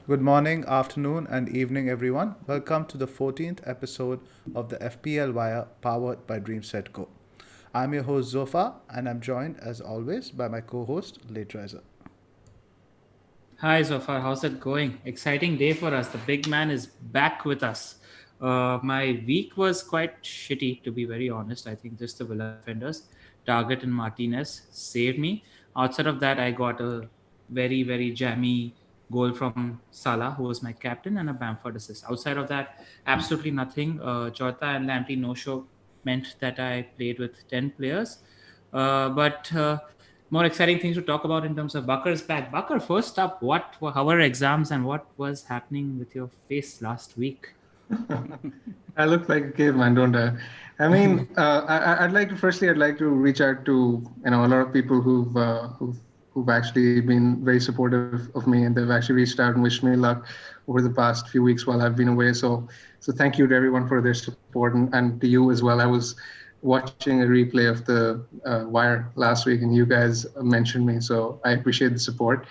Good morning, afternoon, and evening, everyone. Welcome to the 14th episode of the FPL Wire powered by DreamSetGo. I'm your host Zofa, and I'm joined, as always, by my co host, Late Riser. Hi Zofar, how's it going? Exciting day for us. The big man is back with us. My week was quite shitty, to be very honest. I think just the Villa defenders, Target and Martinez saved me. Outside of that, I got a very jammy goal from Salah, who was my captain, and a Bamford assist. Outside of that, absolutely nothing. Jota and Lamptey no-show meant that I played with 10 players. But more exciting things to talk about in terms of Bakar's back. Bakar, first up, how were exams and what was happening with your face last week? I look like a caveman, don't I? I mean, I'd like to firstly, I'd like to reach out to a lot of people who've actually been very supportive of me, and they've actually reached out and wished me luck over the past few weeks while I've been away. So thank you to everyone for their support, and to you as well. I was watching a replay of the Wire last week, and you guys mentioned me, so I appreciate the support.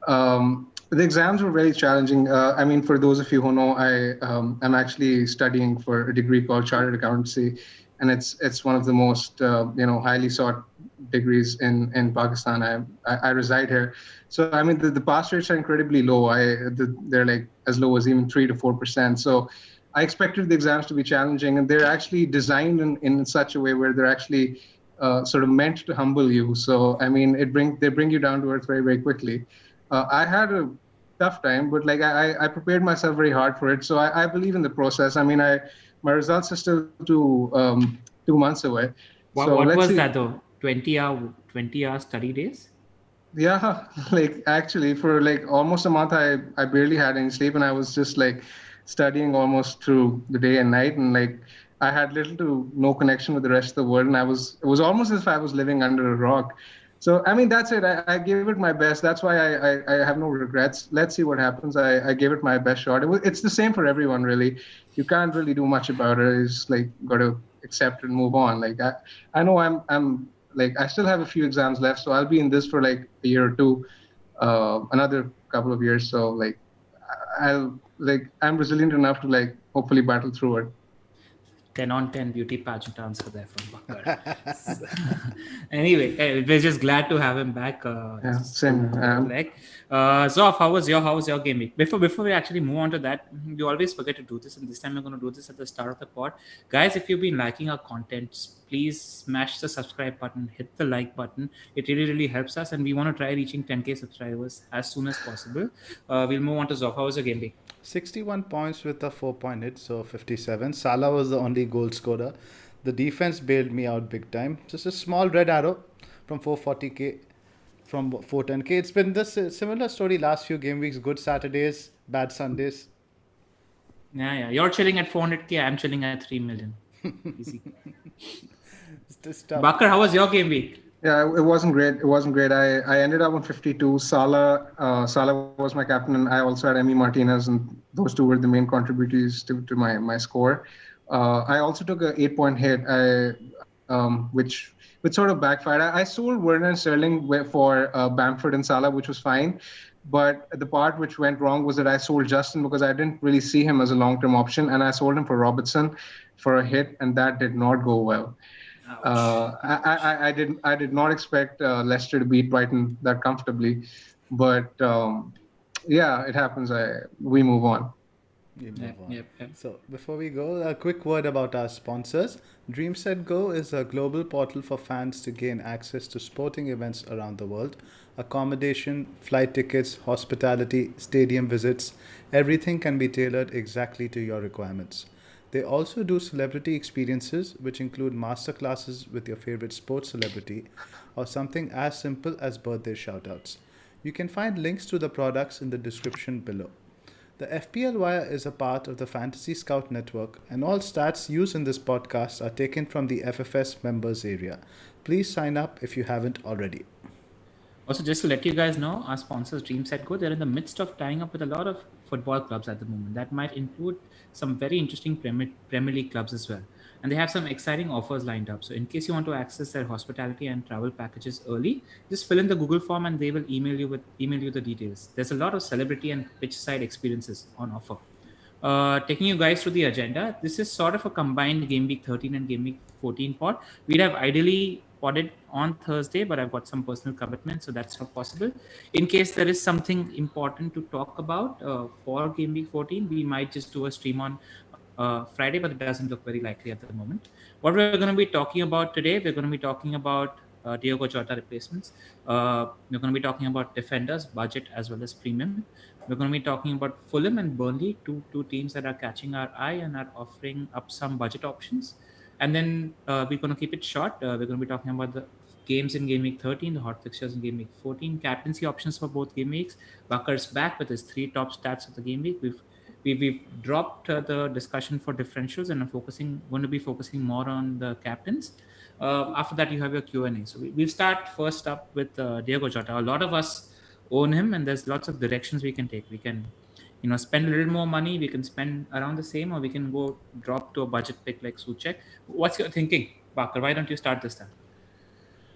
The exams were very challenging. I mean, for those of you who know, I'm actually studying for a degree called Chartered Accountancy, and it's one of the most highly sought degrees in Pakistan. I reside here, so I mean the pass rates are incredibly low. They're like as low as even 3 to 4%. So I expected the exams to be challenging, and they're actually designed in such a way where they're actually sort of meant to humble you. So I mean, they bring you down to earth very quickly. I had a tough time, but like I prepared myself very hard for it. So I believe in the process. I mean, I my results are still 2 months away. So What let's was see. that though? 20 hour study days? Yeah, like actually for like almost a month, I barely had any sleep, and I was just like studying almost through the day and night, and like I had little to no connection with the rest of the world, and it was almost as if I was living under a rock. So I mean, that's it. I gave it my best. That's why I have no regrets. Let's see what happens. I gave it my best shot. It's the same for everyone, really. You can't really do much about it. It's like got to accept and move on. Like I know I'm like I still have a few exams left, so I'll be in this for like a year or two, another couple of years. So like I'm resilient enough to like hopefully battle through it. 10 on 10 beauty pageant answer there from Bakar. Anyway, we're just glad to have him back. Yeah, Just same. to recollect. Zoff, how was your game week? Before we actually move on to that, you always forget to do this, and this time we're going to do this at the start of the pod. Guys, if you've been liking our content, please smash the subscribe button, hit the like button. It really helps us, and we want to try reaching 10K subscribers as soon as possible. We'll move on to Zoff. How was your game week? 61 points with a 4-point hit, so 57. Salah was the only goal scorer. The defense bailed me out big time. Just a small red arrow from 440k, from 410k. It's been this similar story last few game weeks. Good Saturdays, bad Sundays. Yeah. You're chilling at 400K. I'm chilling at 3 million. Easy. It's just tough. Bakar, how was your game week? Yeah, it wasn't great. It wasn't great. I ended up on 52. Salah was my captain, and I also had Emi Martinez, and those two were the main contributors to my score. I also took a 8 point hit, which sort of backfired. I sold Werner and Sterling for Bamford and Salah, which was fine. But the part which went wrong was that I sold Justin because I didn't really see him as a long-term option, and I sold him for Robertson for a hit, and that did not go well. Ouch. I did not expect Leicester to beat Brighton that comfortably, but yeah, it happens. We move on. We move Yep, on. yep, yep. So, before we go, a quick word about our sponsors. DreamSetGo is a global portal for fans to gain access to sporting events around the world. Accommodation, flight tickets, hospitality, stadium visits, everything can be tailored exactly to your requirements. They also do celebrity experiences, which include masterclasses with your favorite sports celebrity or something as simple as birthday shoutouts. You can find links to the products in the description below. The FPL Wire is a part of the Fantasy Scout Network, and all stats used in this podcast are taken from the FFS members area. Please sign up if you haven't already. Also, just to let you guys know, our sponsors DreamSetGo, they're in the midst of tying up with a lot of football clubs at the moment. That might include some very interesting Premier League clubs as well. and they have some exciting offers lined up. So in case you want to access their hospitality and travel packages early, just fill in the Google form and they will email you the details. There's a lot of celebrity and pitch side experiences on offer. Taking you guys through the agenda, this is sort of a combined Game Week 13 and Game Week 14 pod. We'd have ideally podded on Thursday, but I've got some personal commitments, so that's not possible. In case there is something important to talk about for Game Week 14, we might just do a stream on Friday, but it doesn't look very likely at the moment. What we're going to be talking about today, we're going to be talking about Diogo Jota replacements. We're going to be talking about defenders, budget as well as premium. We're going to be talking about Fulham and Burnley, two teams that are catching our eye and are offering up some budget options. And then we're going to keep it short. We're going to be talking about the games in Game Week 13, the hot fixtures in Game Week 14, captaincy options for both game weeks. Bakars back with his 3 top stats of the game week. We've dropped the discussion for differentials and are going to be focusing more on the captains. After that, you have your Q&A. So we'll start first up with Diego Jota. A lot of us own him, and there's lots of directions we can take. We can, spend a little more money. We can spend around the same, or we can go drop to a budget pick like Suchek. What's your thinking, Bakar? Why don't you start this time?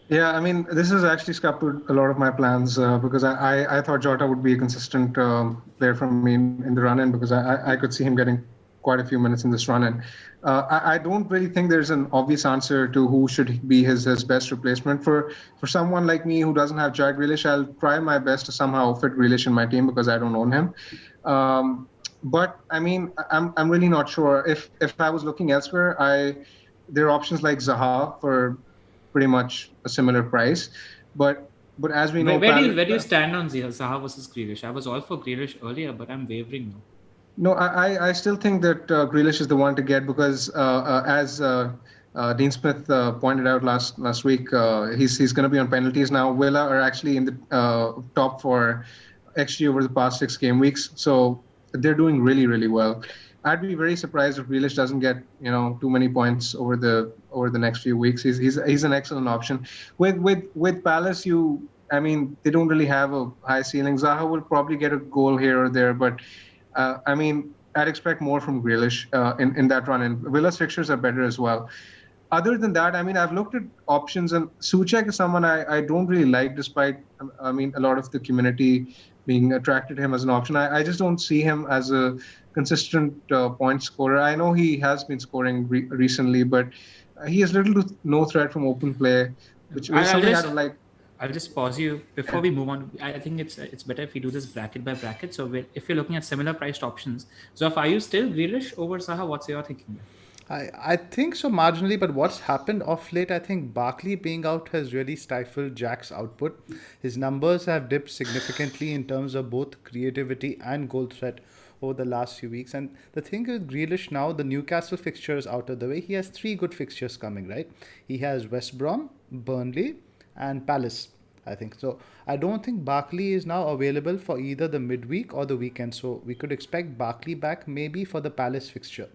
Yeah, I mean, this has actually scuppered a lot of my plans because I thought Jota would be a consistent player for me in the run-in because I could see him getting quite a few minutes in this run-in. I don't really think there's an obvious answer to who should be his best replacement. For someone like me who doesn't have Jack Grealish, I'll try my best to somehow fit Grealish in my team because I don't own him. But I mean, I'm really not sure. If I was looking elsewhere, there are options like Zaha for pretty much a similar price, but as we know, where do you stand on Zaha versus Grealish? I was all for Grealish earlier, but I'm wavering now. No, I still think that Grealish is the one to get because as Dean Smith pointed out last week, he's going to be on penalties now. Villa are actually in the top for XG over the past 6 game weeks, so they're doing really, really well. I'd be very surprised if Grealish doesn't get too many points over the next few weeks. He's an excellent option. With Palace, I mean, they don't really have a high ceiling. Zaha will probably get a goal here or there, but I mean, I'd expect more from Grealish in that run. And Villa's fixtures are better as well. Other than that, I mean, I've looked at options, and Suchek is someone I don't really like, despite, I mean, a lot of the community being attracted to him as an option. I just don't see him as a consistent point scorer. I know he has been scoring recently, but he has little to no threat from open play, which is something I don't like. I'll just pause you before we move on. I think it's better if we do this bracket by bracket. So if you're looking at similar priced options, Zoph, are you still Grealish over Zaha? What's your thinking? I think so marginally, but what's happened off late, I think Barkley being out has really stifled Jack's output. His numbers have dipped significantly in terms of both creativity and goal threat over the last few weeks. And the thing with Grealish now, the Newcastle fixture is out of the way. He has 3 good fixtures coming, right? He has West Brom, Burnley, and Palace, I think. So I don't think Barkley is now available for either the midweek or the weekend. So we could expect Barkley back maybe for the Palace fixture.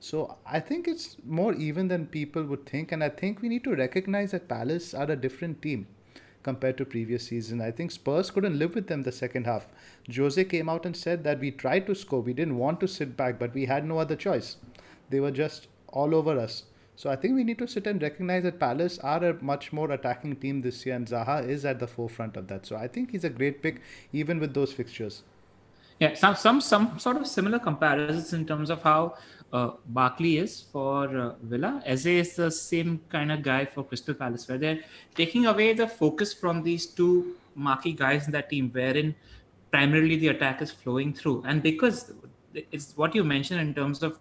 So I think it's more even than people would think. And I think we need to recognize that Palace are a different team compared to previous season. I think Spurs couldn't live with them the second half. Jose came out and said that we tried to score. We didn't want to sit back, but we had no other choice. They were just all over us. So I think we need to sit and recognize that Palace are a much more attacking team this year, and Zaha is at the forefront of that. So I think he's a great pick, even with those fixtures. Yeah, some sort of similar comparisons in terms of how Barkley is for Villa. Eze is the same kind of guy for Crystal Palace, where they're taking away the focus from these 2 marquee guys in that team, wherein primarily the attack is flowing through. And because it's what you mentioned in terms of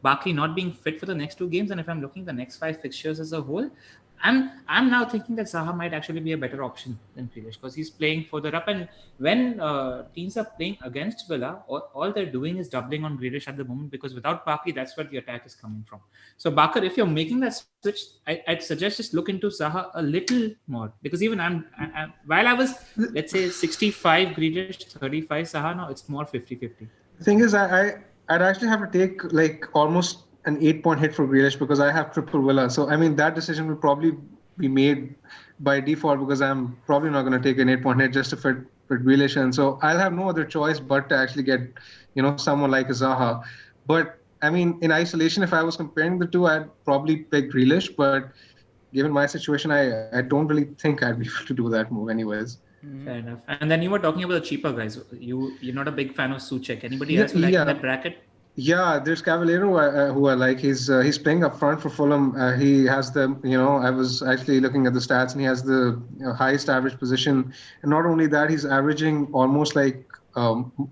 Barkley not being fit for the next 2 games, and if I'm looking at the next 5 fixtures as a whole, I'm now thinking that Zaha might actually be a better option than Grealish because he's playing further up. And when teams are playing against Villa, all they're doing is doubling on Grealish at the moment because without Barkley, that's where the attack is coming from. So Bakar, if you're making that switch, I'd suggest just look into Zaha a little more because even while I was, let's say, 65 Grealish, 35 Zaha, now it's more 50-50. The thing is, I'd actually have to take like almost an 8-point hit for Grealish because I have triple Villa. So, I mean, that decision will probably be made by default because I'm probably not going to take an 8-point hit just to fit Grealish. And so I'll have no other choice but to actually get, someone like a Zaha. But I mean, in isolation, if I was comparing the two, I'd probably pick Grealish. But given my situation, I don't really think I'd be able to do that move anyways. Fair enough. And then you were talking about the cheaper guys. You're not a big fan of Suchek. Anybody Yeah, else you like in yeah, that bracket? yeah. There's Cavallero who I like. He's playing up front for Fulham. He has I was actually looking at the stats, and he has the highest average position. And not only that, he's averaging almost like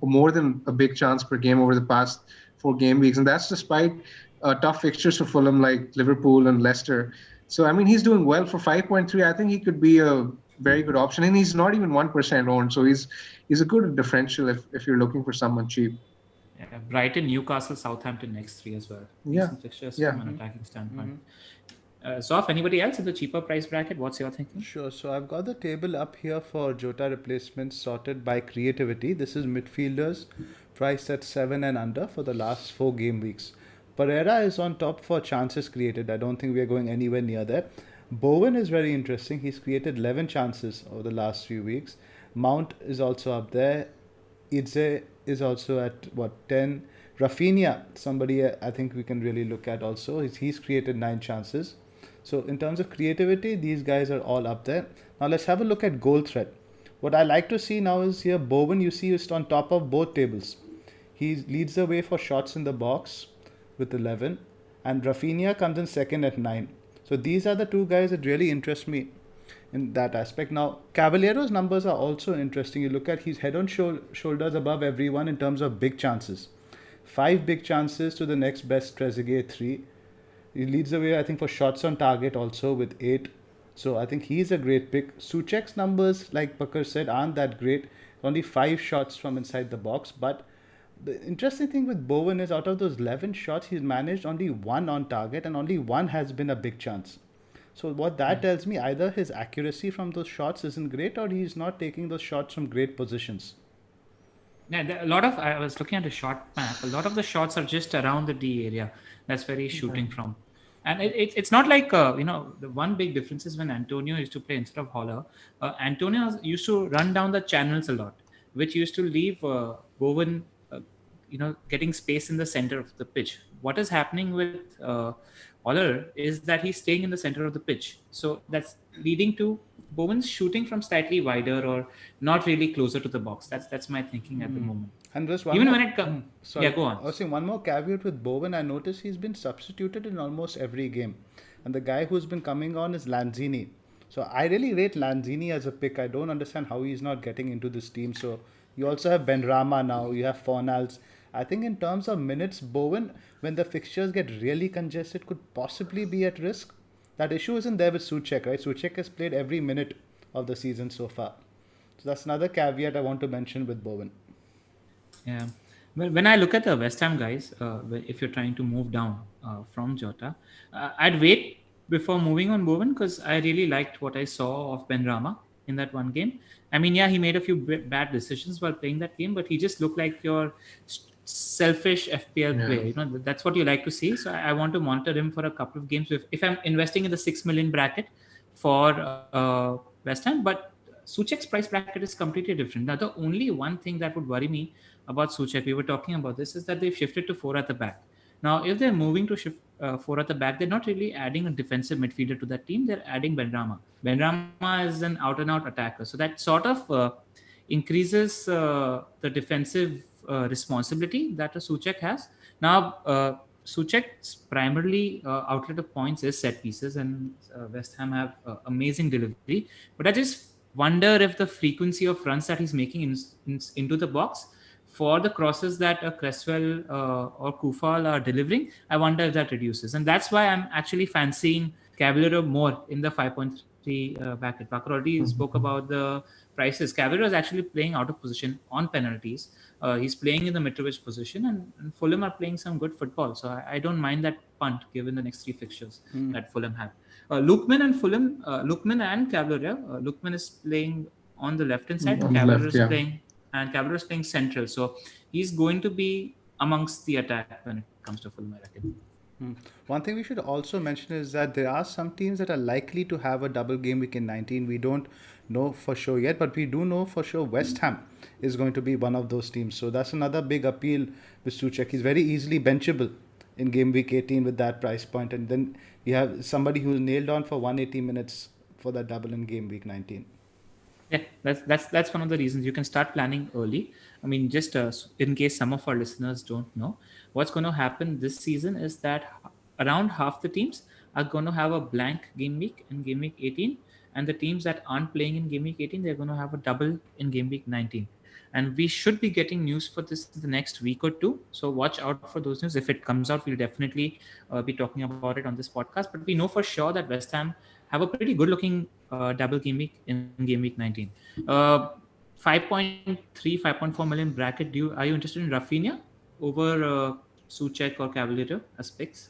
more than a big chance per game over the past 4 game weeks, and that's despite tough fixtures for Fulham like Liverpool and Leicester. So I mean, he's doing well for 5.3. I think he could be a very good option, and he's not even 1% owned. So he's a good differential if you're looking for someone cheap. Yeah, Brighton, Newcastle, Southampton next three as well. Yeah, Decent fixtures yeah. from an attacking standpoint. Zoff, anybody else in the cheaper price bracket? What's your thinking? Sure. So I've got the table up here for Jota replacements sorted by creativity. This is midfielders priced at 7 and under for the last 4 game weeks. Pereira is on top for chances created. I don't think we are going anywhere near there. Bowen is very interesting. He's created 11 chances over the last few weeks. Mount is also up there. Idze is also at what 10. Rafinha, somebody I think we can really look at also. He's created 9 chances. So in terms of creativity, these guys are all up there. Now let's have a look at goal threat. What I like to see now is here Bowen, you see, is on top of both tables. He leads the way for shots in the box with 11, and Rafinha comes in second at 9. So these are the two guys that really interest me in that aspect. Now, Cavaliero's numbers are also interesting. You look at he's head on shoulders above everyone in terms of big chances. 5 big chances to the next best Trezeguet 3. He leads the way, I think, for shots on target also with 8. So I think he's a great pick. Suchek's numbers, like Bakar said, aren't that great. Only 5 shots from inside the box. But the interesting thing with Bowen is out of those 11 shots, he's managed only 1 on target and only 1 has been a big chance. So what that tells me, either his accuracy from those shots isn't great or he's not taking those shots from great positions. Yeah, a lot of I was looking at the shot map. A lot of the shots are just around the D area. That's where he's shooting from. And it's not like the one big difference is when Antonio used to play instead of Holler. Antonio used to run down the channels a lot, which used to leave Bowen, getting space in the center of the pitch. What is happening with Holler is that he's staying in the center of the pitch. So that's leading to Bowen's shooting from slightly wider or not really closer to the box. That's my thinking at the moment. And there's one Even more. when it comes, Sorry, yeah, go on. I was saying one more caveat with Bowen. I noticed he's been substituted in almost every game, and the guy who's been coming on is Lanzini. So I really rate Lanzini as a pick. I don't understand how he's not getting into this team. So you also have Benrahma now. You have Fornals. I think in terms of minutes, Bowen, when the fixtures get really congested, could possibly be at risk. That issue isn't there with Suchek, right? Suchek has played every minute of the season so far. So that's another caveat I want to mention with Bowen. Yeah. Well, when I look at the West Ham guys, if you're trying to move down from Jota, I'd wait before moving on Bowen because I really liked what I saw of Benrahma in that one game. I mean, yeah, he made a few bad decisions while playing that game, but he just looked like your selfish FPL player. That's what you like to see. So I want to monitor him for a couple of games. If I'm investing in the 6 million bracket for West Ham, but Suchek's price bracket is completely different. Now, the only one thing that would worry me about Suchek, we were talking about this, is that they've shifted to 4 at the back. Now, if they're moving to shift 4 at the back, they're not really adding a defensive midfielder to that team. They're adding Benrahma. Benrahma is an out-and-out attacker. So that sort of increases the defensive responsibility that a Suchek has. Now, Suchek's primarily outlet of points is set pieces, and West Ham have amazing delivery. But I just wonder if the frequency of runs that he's making into the box for the crosses that Cresswell or Kufal are delivering, I wonder if that reduces. And that's why I'm actually fancying Cavalier more in the 5.3 bracket. Bakar already spoke about the prices. Cavalier is actually playing out of position on penalties. He's playing in the Mitrovic position, and Fulham are playing some good football. So I don't mind that punt given the next 3 fixtures that Fulham have. Lookman and Cavalier. Lookman is playing on the left hand side, and Cavalier is playing central. So he's going to be amongst the attack when it comes to Fulham, I reckon. One thing we should also mention is that there are some teams that are likely to have a double game week in 19. We don't know for sure yet, but we do know for sure West Ham is going to be one of those teams. So that's another big appeal with Suchek. He's very easily benchable in game week 18 with that price point, and then you have somebody who's nailed on for 180 minutes for that double in game week 19. Yeah, that's one of the reasons you can start planning early. I mean, just in case some of our listeners don't know, what's going to happen this season is that around half the teams are going to have a blank game week in game week 18, and the teams that aren't playing in game week 18, they're going to have a double in game week 19. And we should be getting news for this in the next week or two. So watch out for those news. If it comes out, we'll definitely be talking about it on this podcast. But we know for sure that West Ham have a pretty good looking double game week in game week 19. Uh, 5.3, 5.4 million bracket. Are you interested in Rafinha over Suchek or Cavalier as picks?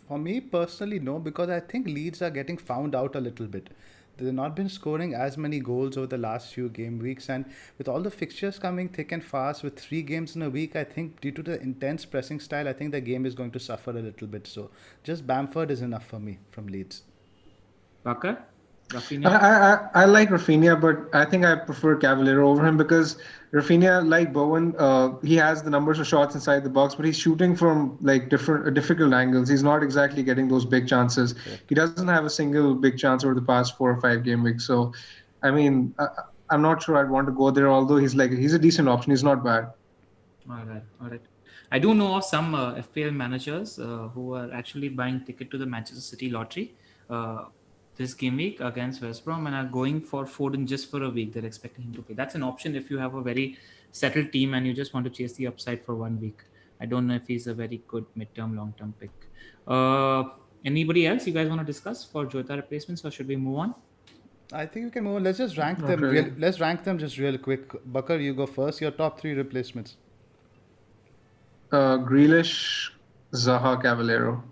For me personally, no, because I think Leeds are getting found out a little bit. They've not been scoring as many goals over the last few game weeks, and with all the fixtures coming thick and fast with 3 games in a week, I think due to the intense pressing style, I think the game is going to suffer a little bit. So just Bamford is enough for me from Leeds. Bakar? I, Rafinha? I like Rafinha, but I think I prefer Cavalier over him because Rafinha, like Bowen, he has the numbers of shots inside the box, but he's shooting from like difficult angles. He's not exactly getting those big chances. Correct. He doesn't have a single big chance over the past 4 or 5 game weeks. So, I mean, I'm not sure I'd want to go there. Although he's a decent option. He's not bad. All right. I do know of some FPL managers who are actually buying ticket to the Manchester City lottery uh, this game week against West Brom and are going for Foden just for a week. They're expecting him to play. That's an option if you have a very settled team and you just want to chase the upside for 1 week. I don't know if he's a very good midterm, long-term pick. Uh, Anybody else you guys want to discuss for Jota replacements, or should we move on? I think we can move on. Let's just rank Not them. really. Let's rank them just real quick. Bakar, you go first. Your top 3 replacements. Grealish, Zaha, Cavallero.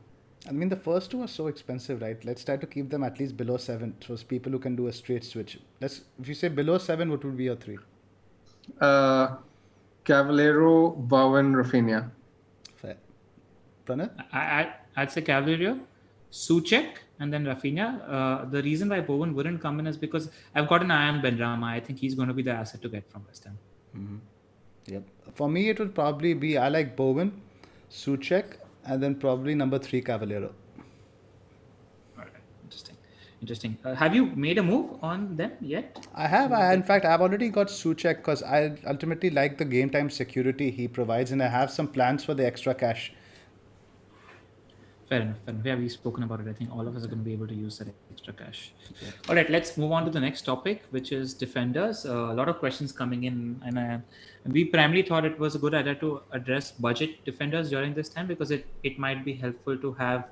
I mean, the first two are so expensive, right? Let's try to keep them at least below 7, so it's people who can do a straight switch. If you say below 7, what would be your 3? Uh, Cavallero, Bowen, Rafinha. Fair. Pranit? I'd say Cavalier, Suchek, and then Rafinha. The reason why Bowen wouldn't come in is because I've got an eye on Benrahma. I think he's going to be the asset to get from West Ham. Yep. For me, it would probably be I like Bowen, Suchek, and then probably number 3, Cavallero. All right, interesting. Have you made a move on them yet? In fact, I've already got Suchek because I ultimately like the game time security he provides, and I have some plans for the extra cash. Fair enough. Yeah, we've spoken about it. I think all of us are going to be able to use that extra cash. All right, let's move on to the next topic, which is defenders. A lot of questions coming in, and we primarily thought it was a good idea to address budget defenders during this time because it might be helpful to have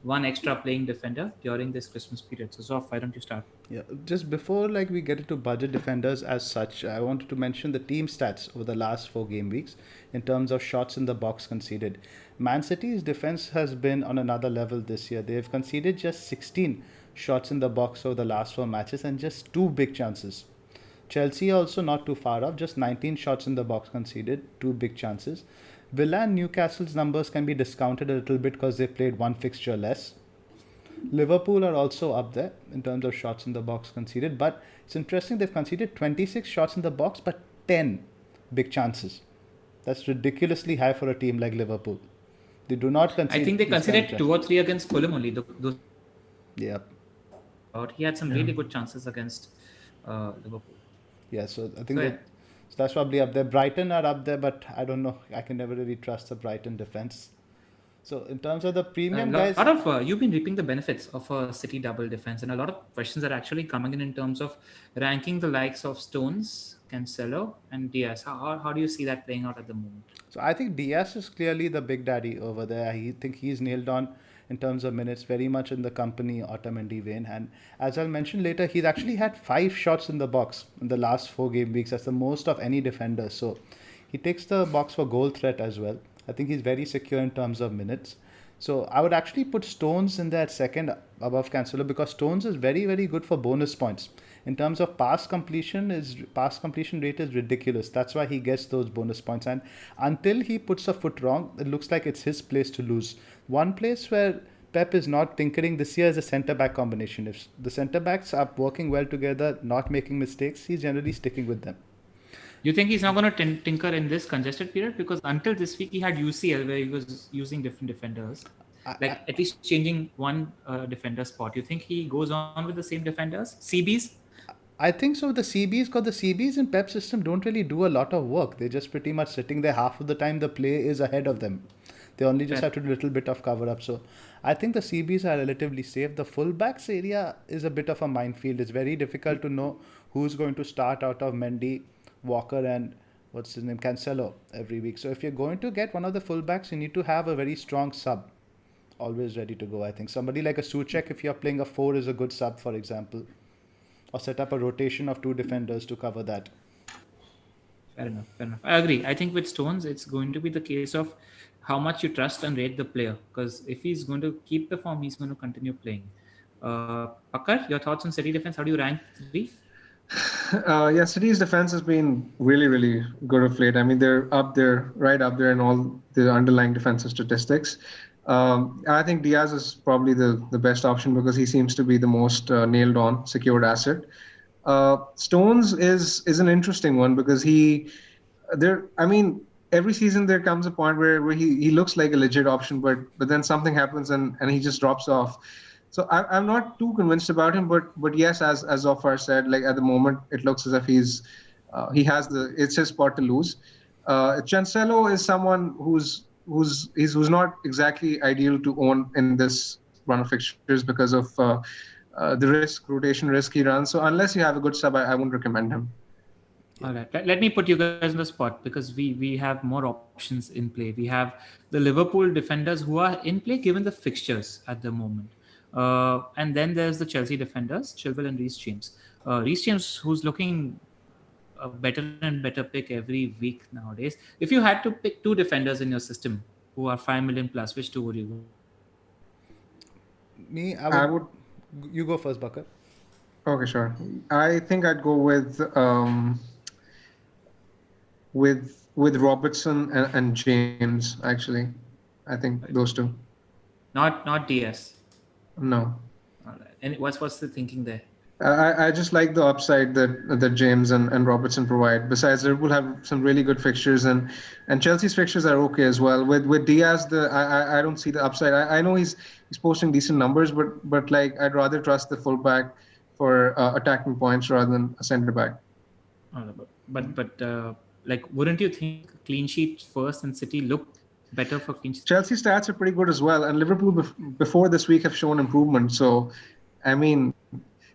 one extra playing defender during this Christmas period. So, Zoph, why don't you start? Yeah, just before we get into budget defenders as such, I wanted to mention the team stats over the last 4 game weeks in terms of shots in the box conceded. Man City's defense has been on another level this year. They have conceded just 16 shots in the box over the last 4 matches and just 2 big chances. Chelsea also not too far off, just 19 shots in the box conceded, 2 big chances. Villa and Newcastle's numbers can be discounted a little bit because they played 1 fixture less. Liverpool are also up there in terms of shots in the box conceded, but it's interesting they've conceded 26 shots in the box but 10 big chances. That's ridiculously high for a team like Liverpool. They do not concede. I think they this kind of conceded 2 or 3 against Fulham only. Yeah. He had some really good chances against Liverpool. Yeah, so I think so that's probably up there. Brighton are up there, but I don't know. I can never really trust the Brighton defense. So in terms of the premium guys, you've been reaping the benefits of a City double defense, and a lot of questions are actually coming in terms of ranking the likes of Stones, Cancelo, and Diaz. How do you see that playing out at the moment? So I think Diaz is clearly the big daddy over there. I think he's nailed on in terms of minutes, very much in the company Otamendi vein. And as I'll mention later, he's actually had 5 shots in the box in the last 4 game weeks. That's the most of any defender. So he takes the box for goal threat as well. I think he's very secure in terms of minutes. So I would actually put Stones in that second above Cancelo because Stones is very, very good for bonus points. In terms of pass completion rate is ridiculous. That's why he gets those bonus points. And until he puts a foot wrong, it looks like it's his place to lose. One place where Pep is not tinkering this year is a centre-back combination. If the centre-backs are working well together, not making mistakes, he's generally sticking with them. You think he's not going to tinker in this congested period? Because until this week, he had UCL where he was using different defenders, I, like at least changing one defender spot. You think he goes on with the same defenders? CBs? I think so. The CBs, because the CBs in Pep system don't really do a lot of work. They're just pretty much sitting there. Half of the time, the play is ahead of them. They only just Fair. have to do a little bit of cover up. So I think the CBs are relatively safe. The fullbacks area is a bit of a minefield. It's very difficult to know who's going to start out of Mendy, Walker, and what's his name, Cancelo every week. So if you're going to get one of the fullbacks, you need to have a very strong sub always ready to go. I think somebody like a Suchek, if you're playing a four, is a good sub, for example, or set up a rotation of two defenders to cover that. Fair enough. Fair enough. I agree. I think with Stones, it's going to be the case of how much you trust and rate the player. Because if he's going to keep the form, he's going to continue playing. Bakar, your thoughts on City defense? How do you rank three? Yeah, City's defense has been really, really good of late. I mean, they're up there, right up there in all the underlying defensive statistics. I think Diaz is probably the best option because he seems to be the most nailed on, secured asset. Stones is an interesting one because I mean, every season there comes a point where he looks like a legit option, but then something happens and he just drops off. So I'm not too convinced about him, but yes, as Zofar said, like at the moment it looks as if he has it's his spot to lose. Chancelo is someone who's not exactly ideal to own in this run of fixtures because of the rotation risk he runs. So unless you have a good sub, I wouldn't recommend him. All right. Let me put you guys on the spot because we have more options in play. We have the Liverpool defenders who are in play given the fixtures at the moment. And then there's the Chelsea defenders, Chilwell and Reece James. Reece James, who's looking a better and better pick every week nowadays. If you had to pick two defenders in your system who are 5 million plus, which two would you go for? Me, I I would. would You go first, Bakar. Okay, sure. I think I'd go with Robertson and James actually. I think those two. Not DS. No. All right. And what's the thinking there? I just like the upside that James and Robertson provide. Besides, Liverpool have some really good fixtures, and Chelsea's fixtures are okay as well. With Diaz, I don't see the upside. I know he's posting decent numbers, but like I'd rather trust the fullback for attacking points rather than a centre back. But like, wouldn't you think clean sheet first and City look better for clean sheet? Chelsea stats are pretty good as well, and Liverpool before this week have shown improvement. So, I mean,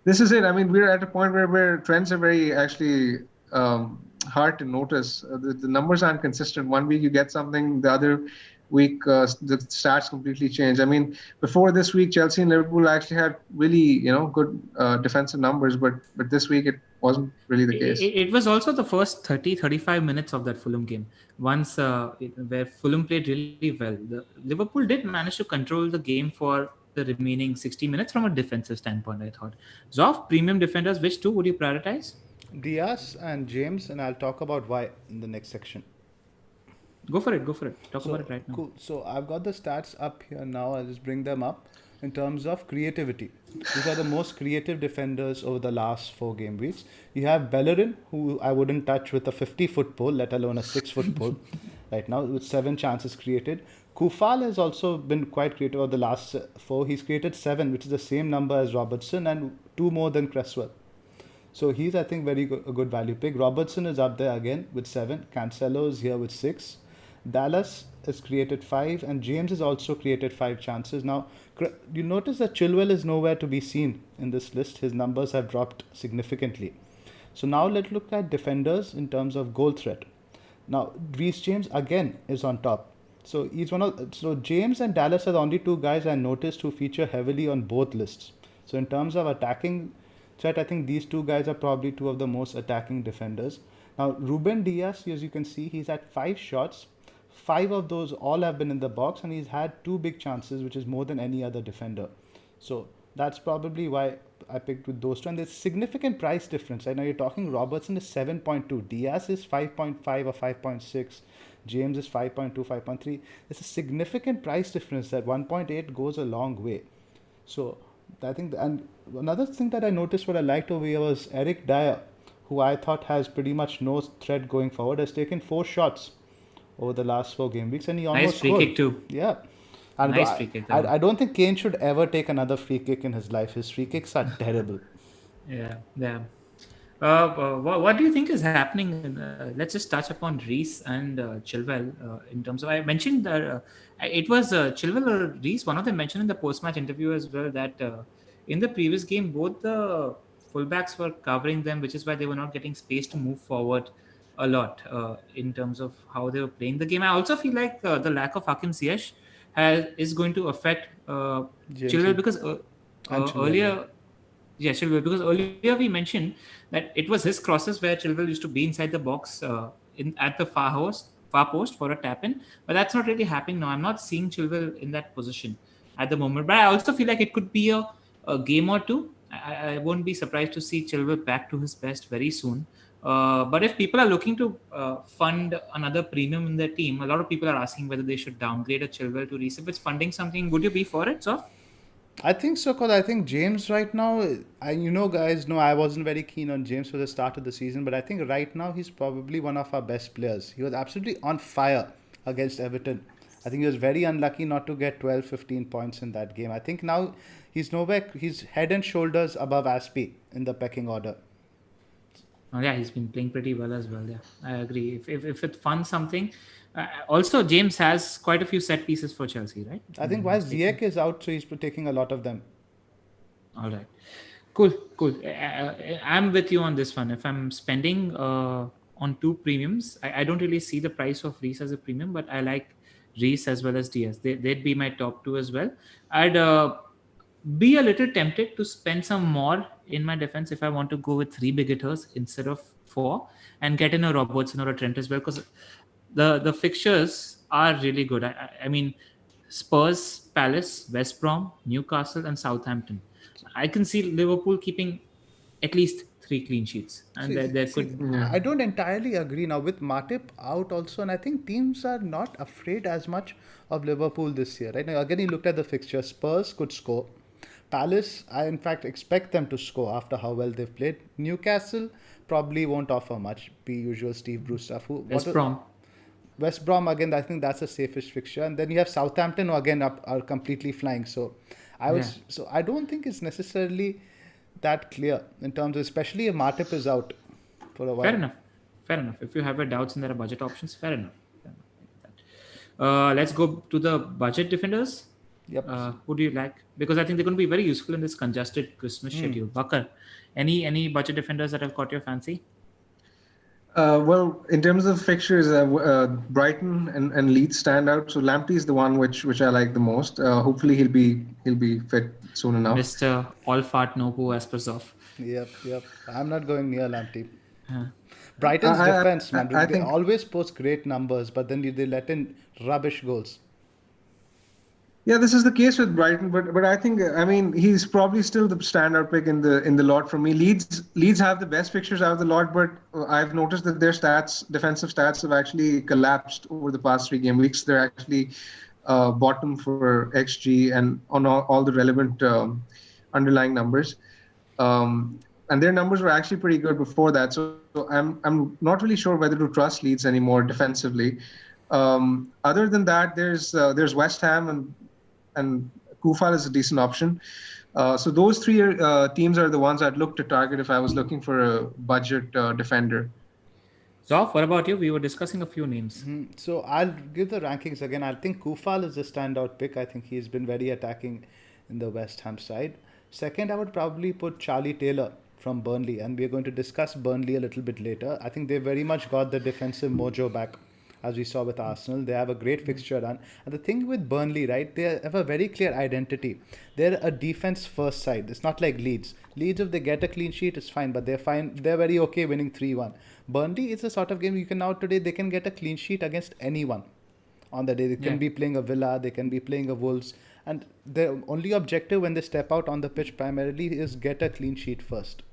this is it. I mean, we're at a point where trends are very actually hard to notice. The numbers aren't consistent. One week you get something, the other week the stats completely change. I mean, before this week, Chelsea and Liverpool actually had really good defensive numbers, but this week it wasn't really the case. It was also the first 30-35 minutes of that Fulham game. Once where Fulham played really well. The Liverpool did manage to control the game for the remaining 60 minutes from a defensive standpoint, I thought. Zoff, premium defenders, which two would you prioritize? Diaz and James, and I'll talk about why in the next section. Go for it. Go for it. Talk about So it right now. cool. So I've got the stats up here now. I'll just bring them up in terms of creativity. These are the most creative defenders over the last 4 game weeks. You have Bellerin, who I wouldn't touch with a 50-foot pole, let alone a 6-foot pole, right now with 7 chances created. Kufal has also been quite creative over the last four. He's created 7, which is the same number as Robertson and 2 more than Cresswell. So he's, I think, a good value pick. Robertson is up there again with 7. Cancelo is here with 6. Dallas has created 5, and James has also created 5 chances. Now, you notice that Chilwell is nowhere to be seen in this list. His numbers have dropped significantly. So now let's look at defenders in terms of goal threat. Now, Reece James again is on top. So James and Dallas are the only 2 guys I noticed who feature heavily on both lists. So in terms of attacking threat, I think these 2 guys are probably 2 of the most attacking defenders. Now, Ruben Diaz, as you can see, he's had 5 shots. 5 of those all have been in the box, and he's had 2 big chances, which is more than any other defender. So that's probably why I picked with those 2. And there's significant price difference. I know you're talking Robertson is 7.2, Diaz is 5.5 or 5.6, James is 5.2, 5.3. There's a significant price difference. That 1.8 goes a long way. So I think, and another thing that I noticed what I liked over here was Eric Dyer, who I thought has pretty much no threat going forward, has taken 4 shots over the last 4 game weeks, and he Nice almost free scored. kick too. Yeah. And Nice free kick, that one. I don't think Kane should ever take another free kick in his life. His free kicks are terrible. Yeah, yeah. What do you think is happening? Let's just touch upon Reese and Chilwell in terms of. I mentioned that it was Chilwell or Reese. One of them mentioned in the post-match interview as well that in the previous game, both the fullbacks were covering them, which is why they were not getting space to move forward a lot in terms of how they were playing the game. I also feel like the lack of Hakim Ziyech is going to affect James Chilwell because and Chilwell, yeah. earlier. Yeah, Chilwell, because earlier we mentioned that it was his crosses where Chilwell used to be inside the box in at the far post for a tap in, but that's not really happening now. I'm not seeing Chilwell in that position at the moment, but I also feel like it could be a game or two. I won't be surprised to see Chilwell back to his best very soon. But if people are looking to fund another premium in their team, a lot of people are asking whether they should downgrade a Chilwell to Reece. If it's funding something, would you be for it, Zoff? I think so, because I think James right now, guys know I wasn't very keen on James for the start of the season, but I think right now he's probably one of our best players. He was absolutely on fire against Everton. I think he was very unlucky not to get 12, 15 points in that game. I think now he's head and shoulders above Aspie in the pecking order. Oh, yeah, he's been playing pretty well as well. Yeah, I agree. If it funds something, also James has quite a few set pieces for Chelsea, right? I think while Ziyech is out, so he's taking a lot of them. All right, cool. I'm with you on this one. If I'm spending on two premiums, I don't really see the price of Reece as a premium, but I like Reece as well as Diaz. They'd be my top two as well. I'd be a little tempted to spend some more in my defense if I want to go with three big hitters instead of four and get in a Robertson or a Trent as well, because the fixtures are really good. I mean, Spurs, Palace, West Brom, Newcastle, and Southampton. I can see Liverpool keeping at least 3 clean sheets, and there could. Yeah. I don't entirely agree now with Matip out also, and I think teams are not afraid as much of Liverpool this year. Right now, again, you looked at the fixture. Spurs could score. Palace, I in fact expect them to score after how well they've played. Newcastle probably won't offer much. Be usual Steve Bruce stuff. West Brom again. I think that's the safest fixture, and then you have Southampton, who again are completely flying. So, I don't think it's necessarily that clear in terms of, especially if Matip is out for a while. Fair enough. If you have your doubts and there are budget options, fair enough. Let's go to the budget defenders. Yep. Who do you like? Because I think they're going to be very useful in this congested Christmas schedule. Bakar, any budget defenders that have caught your fancy? Well, in terms of fixtures, Brighton and Leeds stand out. So Lamptey is the one which I like the most. Hopefully he'll be fit soon enough. Mr. All Fart No Poo as per Zoff. Yep. I'm not going near Lamptey. Brighton's defense, man, they always post great numbers, but then they let in rubbish goals. Yeah, this is the case with Brighton, but I think he's probably still the standout pick in the lot for me. Leeds have the best fixtures out of the lot, but I've noticed that their defensive stats have actually collapsed over the past 3 game weeks. They're actually bottom for XG and on all the relevant underlying numbers. And their numbers were actually pretty good before that. So I'm not really sure whether to trust Leeds anymore defensively. Other than that, there's West Ham and Kufal is a decent option. So those 3 teams are the ones I'd look to target if I was looking for a budget defender. Zoff, what about you? We were discussing a few names. So I'll give the rankings again. I think Kufal is a standout pick. I think he's been very attacking in the West Ham side. Second, I would probably put Charlie Taylor from Burnley, and we're going to discuss Burnley a little bit later. I think they very much got the defensive mojo back, as we saw with Arsenal. They have a great fixture run. And the thing with Burnley, right, they have a very clear identity. They're a defense-first side. It's not like Leeds. Leeds, if they get a clean sheet, it's fine, but they're very okay winning 3-1. Burnley is a sort of game they can get a clean sheet against anyone on the day. They can be playing a Villa, they can be playing a Wolves. And their only objective when they step out on the pitch primarily is get a clean sheet first.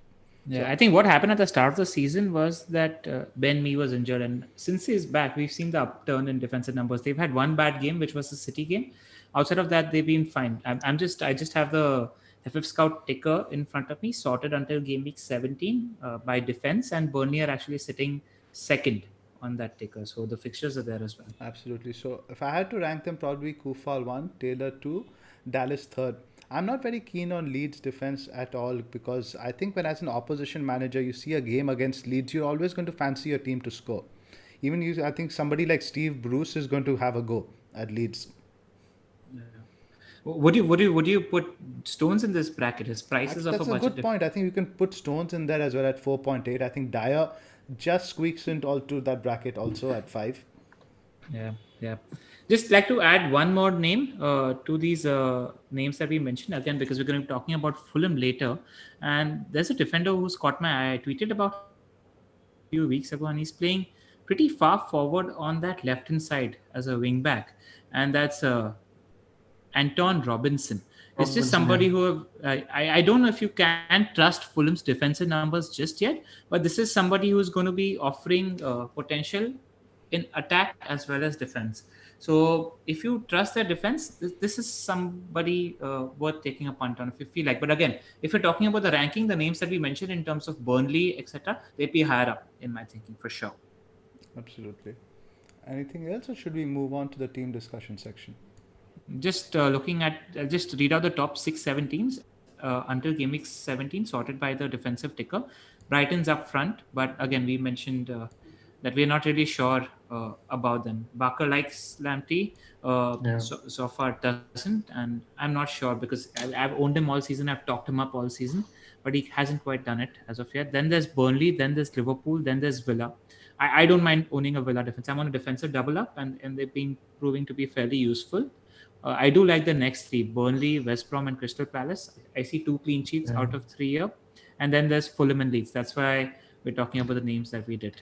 Yeah, I think what happened at the start of the season was that Ben Mee was injured, and since he's back, we've seen the upturn in defensive numbers. They've had one bad game, which was the City game. Outside of that, they've been fine. I just have the FF Scout ticker in front of me, sorted until game week 17 by defense, and Burnley are actually sitting second on that ticker. So the fixtures are there as well. Absolutely. So if I had to rank them, probably Kufal 1, Taylor 2, Dallas 3rd. I'm not very keen on Leeds defense at all because I think when as an opposition manager you see a game against Leeds, you're always going to fancy your team to score. Even you, I think somebody like Steve Bruce is going to have a go at Leeds. Yeah. Would you put Stones in this bracket? His prices of a That's a budget good point. I think you can put Stones in there as well at 4.8. I think Dyer just squeaks into all to that bracket also at 5. Yeah, yeah. Just like to add one more name to these names that we mentioned again, because we're going to be talking about Fulham later. And there's a defender who's caught my eye. I tweeted about him a few weeks ago, and he's playing pretty far forward on that left hand side as a wing back, and that's Anton Robinson. It's just Robinson, somebody yeah. who I don't know if you can trust Fulham's defensive numbers just yet, but this is somebody who's going to be offering potential in attack as well as defense. So if you trust their defense, this is somebody worth taking a punt on if you feel like. But again, if you're talking about the ranking, the names that we mentioned in terms of Burnley, etc., they'd be higher up in my thinking for sure. Absolutely. Anything else, or should we move on to the team discussion section? Just looking at, I'll just read out the top 6-7 teams until game week 17, sorted by the defensive ticker. Brighton's up front, but again, we mentioned that we're not really sure about them. Bakar likes Lamptey, Yeah. so far doesn't, and I'm not sure because I've owned him all season, I've talked him up all season, but he hasn't quite done it as of yet. Then there's Burnley, then there's Liverpool, then there's Villa. I don't mind owning a Villa defense. I'm on a defensive double up, and they've been proving to be fairly useful. I do like the next three: Burnley, West Brom, and Crystal Palace. I see 2 clean sheets Yeah. out of 3 here, and then there's Fulham and Leeds. That's why we're talking about the names that we did.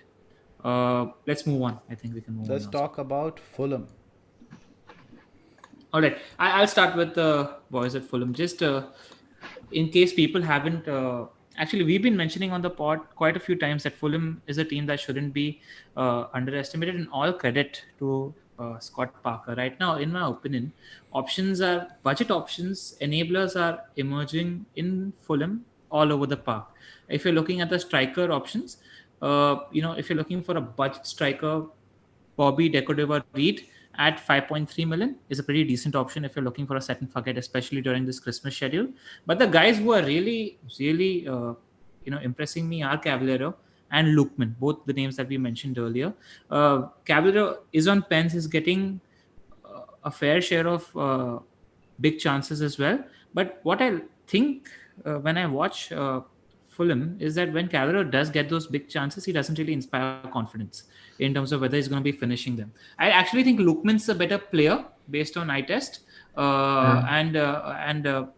Let's move on. I think we can move Let's on now. talk about Fulham. All right, I'll start with the boys at Fulham. Just in case people haven't, actually, we've been mentioning on the pod quite a few times that Fulham is a team that shouldn't be underestimated. And all credit to Scott Parker. Right now, in my opinion, budget options, enablers are emerging in Fulham all over the park. If you're looking at the striker options, if you're looking for a budget striker, Bobby Decordova Reed at 5.3 million is a pretty decent option if you're looking for a set and forget, especially during this Christmas schedule. But the guys who are really, really, impressing me are Cavallero and Lookman, both the names that we mentioned earlier. Cavallero is on pens, is getting a fair share of big chances as well. But what I think when I watch Fulham is that when Cavallero does get those big chances, he doesn't really inspire confidence in terms of whether he's going to be finishing them. I actually think Lookman's a better player based on eye test, Yeah. and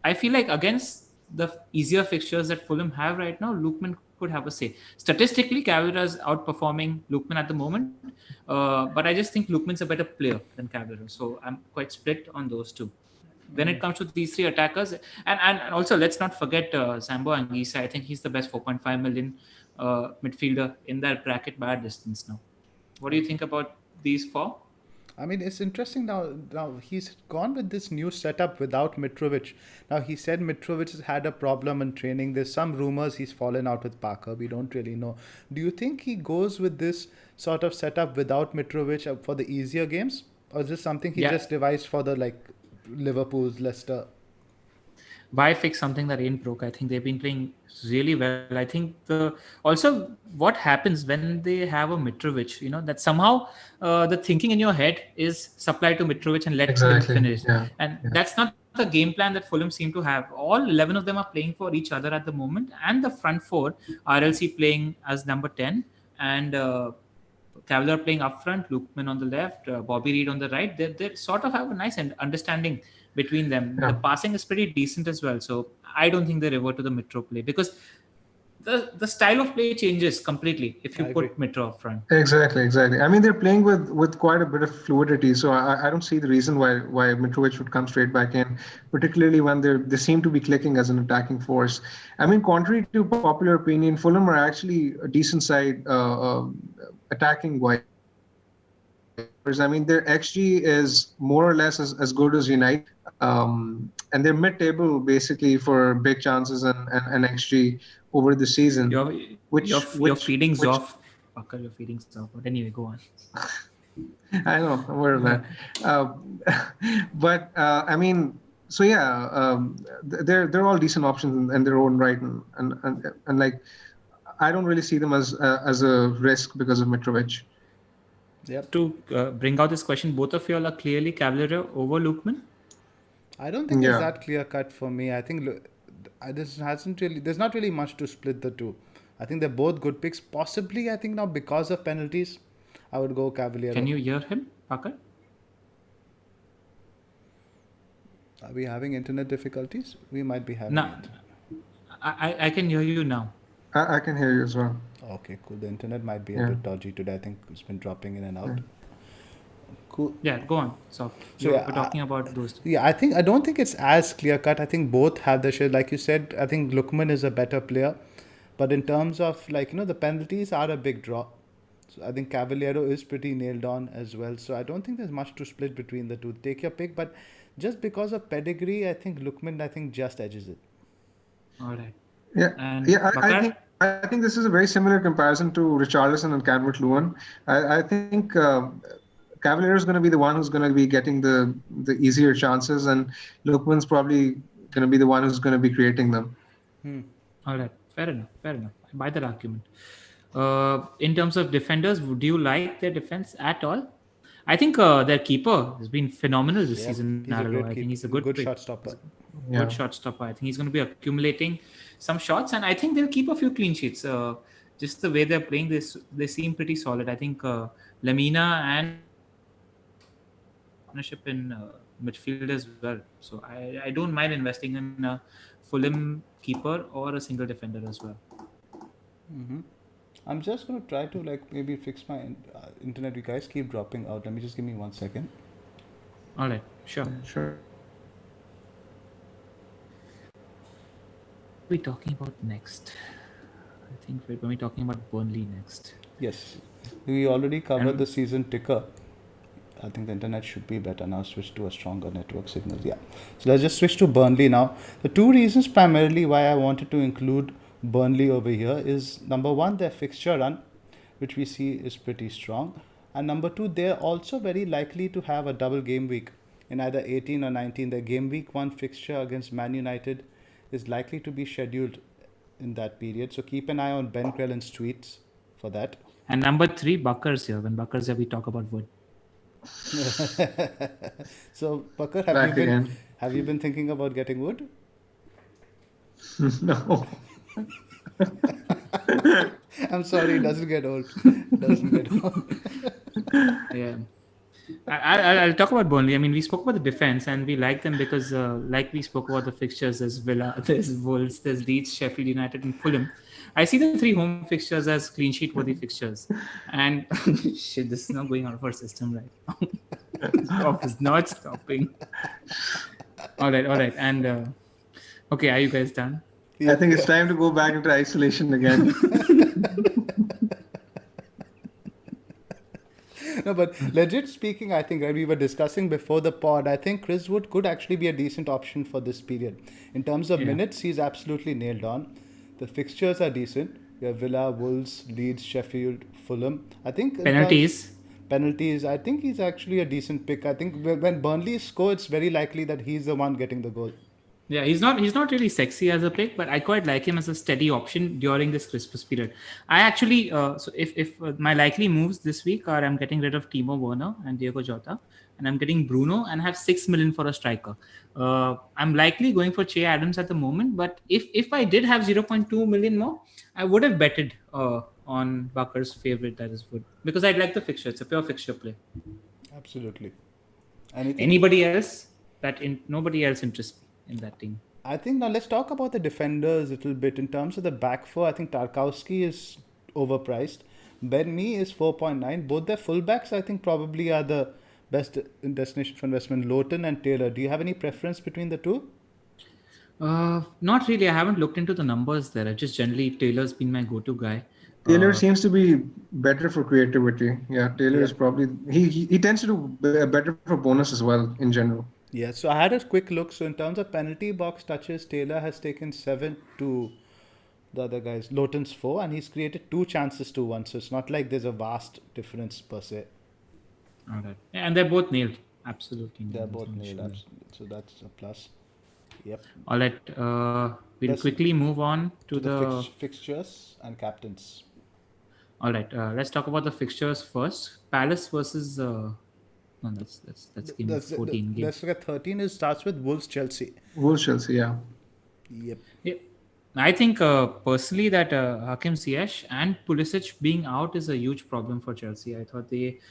I feel like against the easier fixtures that Fulham have right now, Lookman could have a say. Statistically, Cavallero is outperforming Lookman at the moment, but I just think Lookman's a better player than Cavallero, so I'm quite split on those two. When it comes to these 3 attackers, and also let's not forget Zambo Anguissa. I think he's the best 4.5 million midfielder in that bracket by a distance now. What do you think about these 4? I mean, it's interesting now. Now he's gone with this new setup without Mitrovic. Now he said Mitrovic has had a problem in training. There's some rumors he's fallen out with Parker. We don't really know. Do you think he goes with this sort of setup without Mitrovic for the easier games, or is this something he Yeah. just devised for the Liverpool's, Leicester? Why fix something that ain't broke? I think they've been playing really well. I think also what happens when they have a Mitrovic, that somehow the thinking in your head is supply to Mitrovic and let him Exactly. finish. Yeah. And Yeah. that's not the game plan that Fulham seem to have. All 11 of them are playing for each other at the moment, and the front four, RLC playing as number 10, and Cavalier playing up front, Lookman on the left, Bobby Reed on the right. They sort of have a nice understanding between them. The Yeah. passing is pretty decent as well. So I don't think they revert to the Metro play because the style of play changes completely if you I agree. put Metro up front. Exactly. I mean, they're playing with quite a bit of fluidity, so I don't see the reason why Mitrovic would come straight back in, particularly when they seem to be clicking as an attacking force. I mean, contrary to popular opinion, Fulham are actually a decent side attacking wise. I mean, their XG is more or less as good as United, and they're mid-table basically for big chances and XG over the season, You're you're which you're which feeding which Zoph. Bakar, you're feeding Zoph. But anyway, go on. I know, I'm aware of that. But I mean, so yeah, they're all decent options in their own right, and like I don't really see them as a risk because of Mitrovic. Yep. To bring out this question, both of you all are clearly Cavalier over Lookman. I don't think it's Yeah, that clear cut for me. I think this hasn't really. There's not really much to split the two. I think they're both good picks. Possibly, I think now because of penalties, I would go Can Cavaliero. you hear him, Bakar? Are we having internet difficulties? We might be having No, it. I can hear you now. I can hear you as well. Okay, cool. The internet might be a Yeah, bit dodgy today. I think it's been dropping in and yeah. out. Cool. Yeah, go on. So So you yeah, were talking about those. yeah. I don't think it's as clear cut. I think both have their share. Like you said, I think Lukman is a better player, but in terms of the penalties are a big draw. So I think Cavaliero is pretty nailed on as well. So I don't think there's much to split between the two. Take your pick, but just because of pedigree, I think Lukman just edges it. All right. Yeah, And yeah. Bakar, I think this is a very similar comparison to Richarlison and Calvert-Lewin. I think Cavalier is going to be the one who's going to be getting the easier chances, and Lookman's probably going to be the one who's going to be creating them. all right. Fair enough. Fair enough. I buy that argument. In terms of defenders, would you like their defense at all? I think their keeper has been phenomenal this Yep, season, he's a Narelo. great I think keep, he's a good good pick. shot stopper. Good Yeah. shot stopper. I think he's going to be accumulating some shots, and I think they'll keep a few clean sheets. Just the way they're playing, they seem pretty solid. I think Lamina and partnership in midfield as well. So I don't mind investing in a Fulham keeper or a single defender as well. I'm just gonna try to maybe fix my internet. You guys keep dropping out. Let me just give me 1 second. All right, sure. Sure. What are we talking about next? I think we're going to be talking about Burnley next. Yes, we already covered And- the season ticker. I think the internet should be better now. Switch to a stronger network signal. Yeah. So let's just switch to Burnley now. The two reasons primarily why I wanted to include Burnley over here is number one, their fixture run, which we see is pretty strong. And number two, they're also very likely to have a double game week in either 18 or 19. Their game week one fixture against Man United is likely to be scheduled in that period. So keep an eye on Ben Crellin's tweets for that. And number 3, Bakars here. When Bakars here, we talk about wood. So, Bakar, Back again. have you been thinking about getting wood? No. I'm sorry, it doesn't get old. Doesn't get old. Yeah. I'll talk about Burnley. I mean, we spoke about the defense, and we like them because, like we spoke about the fixtures, there's Villa, there's Wolves, there's Leeds, Sheffield United, and Fulham. I see the 3 home fixtures as clean sheet worthy fixtures. And shit, this is not going out of our system right now. Off is not stopping. All right. And okay, are you guys done? I think it's time to go back into isolation again. No, but legit speaking, I think we were discussing before the pod, I think Chris Wood could actually be a decent option for this period. In terms of minutes, he's absolutely nailed on. The fixtures are decent. You have Villa, Wolves, Leeds, Sheffield, Fulham. I think penalties, I think he's actually a decent pick. I think when Burnley score, it's very likely that he's the one getting the goal. Yeah, he's not really sexy as a pick, but I quite like him as a steady option during this Christmas period. I actually so if my likely moves this week are I'm getting rid of Timo Werner and Diego Jota, and I'm getting Bruno and have 6 million for a striker. I'm likely going for Che Adams at the moment, but if I did have 0.2 million more, I would have betted on Bakar's favorite, that is Wood, because I like the fixture. It's a pure fixture play. Absolutely. Anything? Anybody else nobody else interests me in that team. I think now let's talk about the defenders a little bit. In terms of the back four, I think Tarkowski is overpriced. Ben Mee is 4.9. Both their fullbacks, I think, probably are the best destination for investment. Lowton and Taylor. Do you have any preference between the two? Not really. I haven't looked into the numbers there. I just generally Taylor's been my go-to guy. Taylor seems to be better for creativity. Yeah, Taylor is Yep. probably he tends to do better for bonus as well in general. Yeah, so I had a quick look. So in terms of penalty box touches, Taylor has taken 7 to the other guys, Lowton's 4, and he's created 2 chances to 1. So it's not like there's a vast difference per se. All right. Yeah, and they're both nailed. Absolutely They're nailed. There's both no nailed issue up, there. so that's a plus. Yep. All right. We'll Let's quickly move on to to the the. fixtures and captains. All right. Let's talk about the fixtures first. Palace versus. No, that's game week Let's, 14 game. let's look at 13. It starts with Wolves Chelsea. Wolves Chelsea, yeah. Yep. Yeah. I think personally that Hakim Ziyech and Pulisic being out is a huge problem for Chelsea. I thought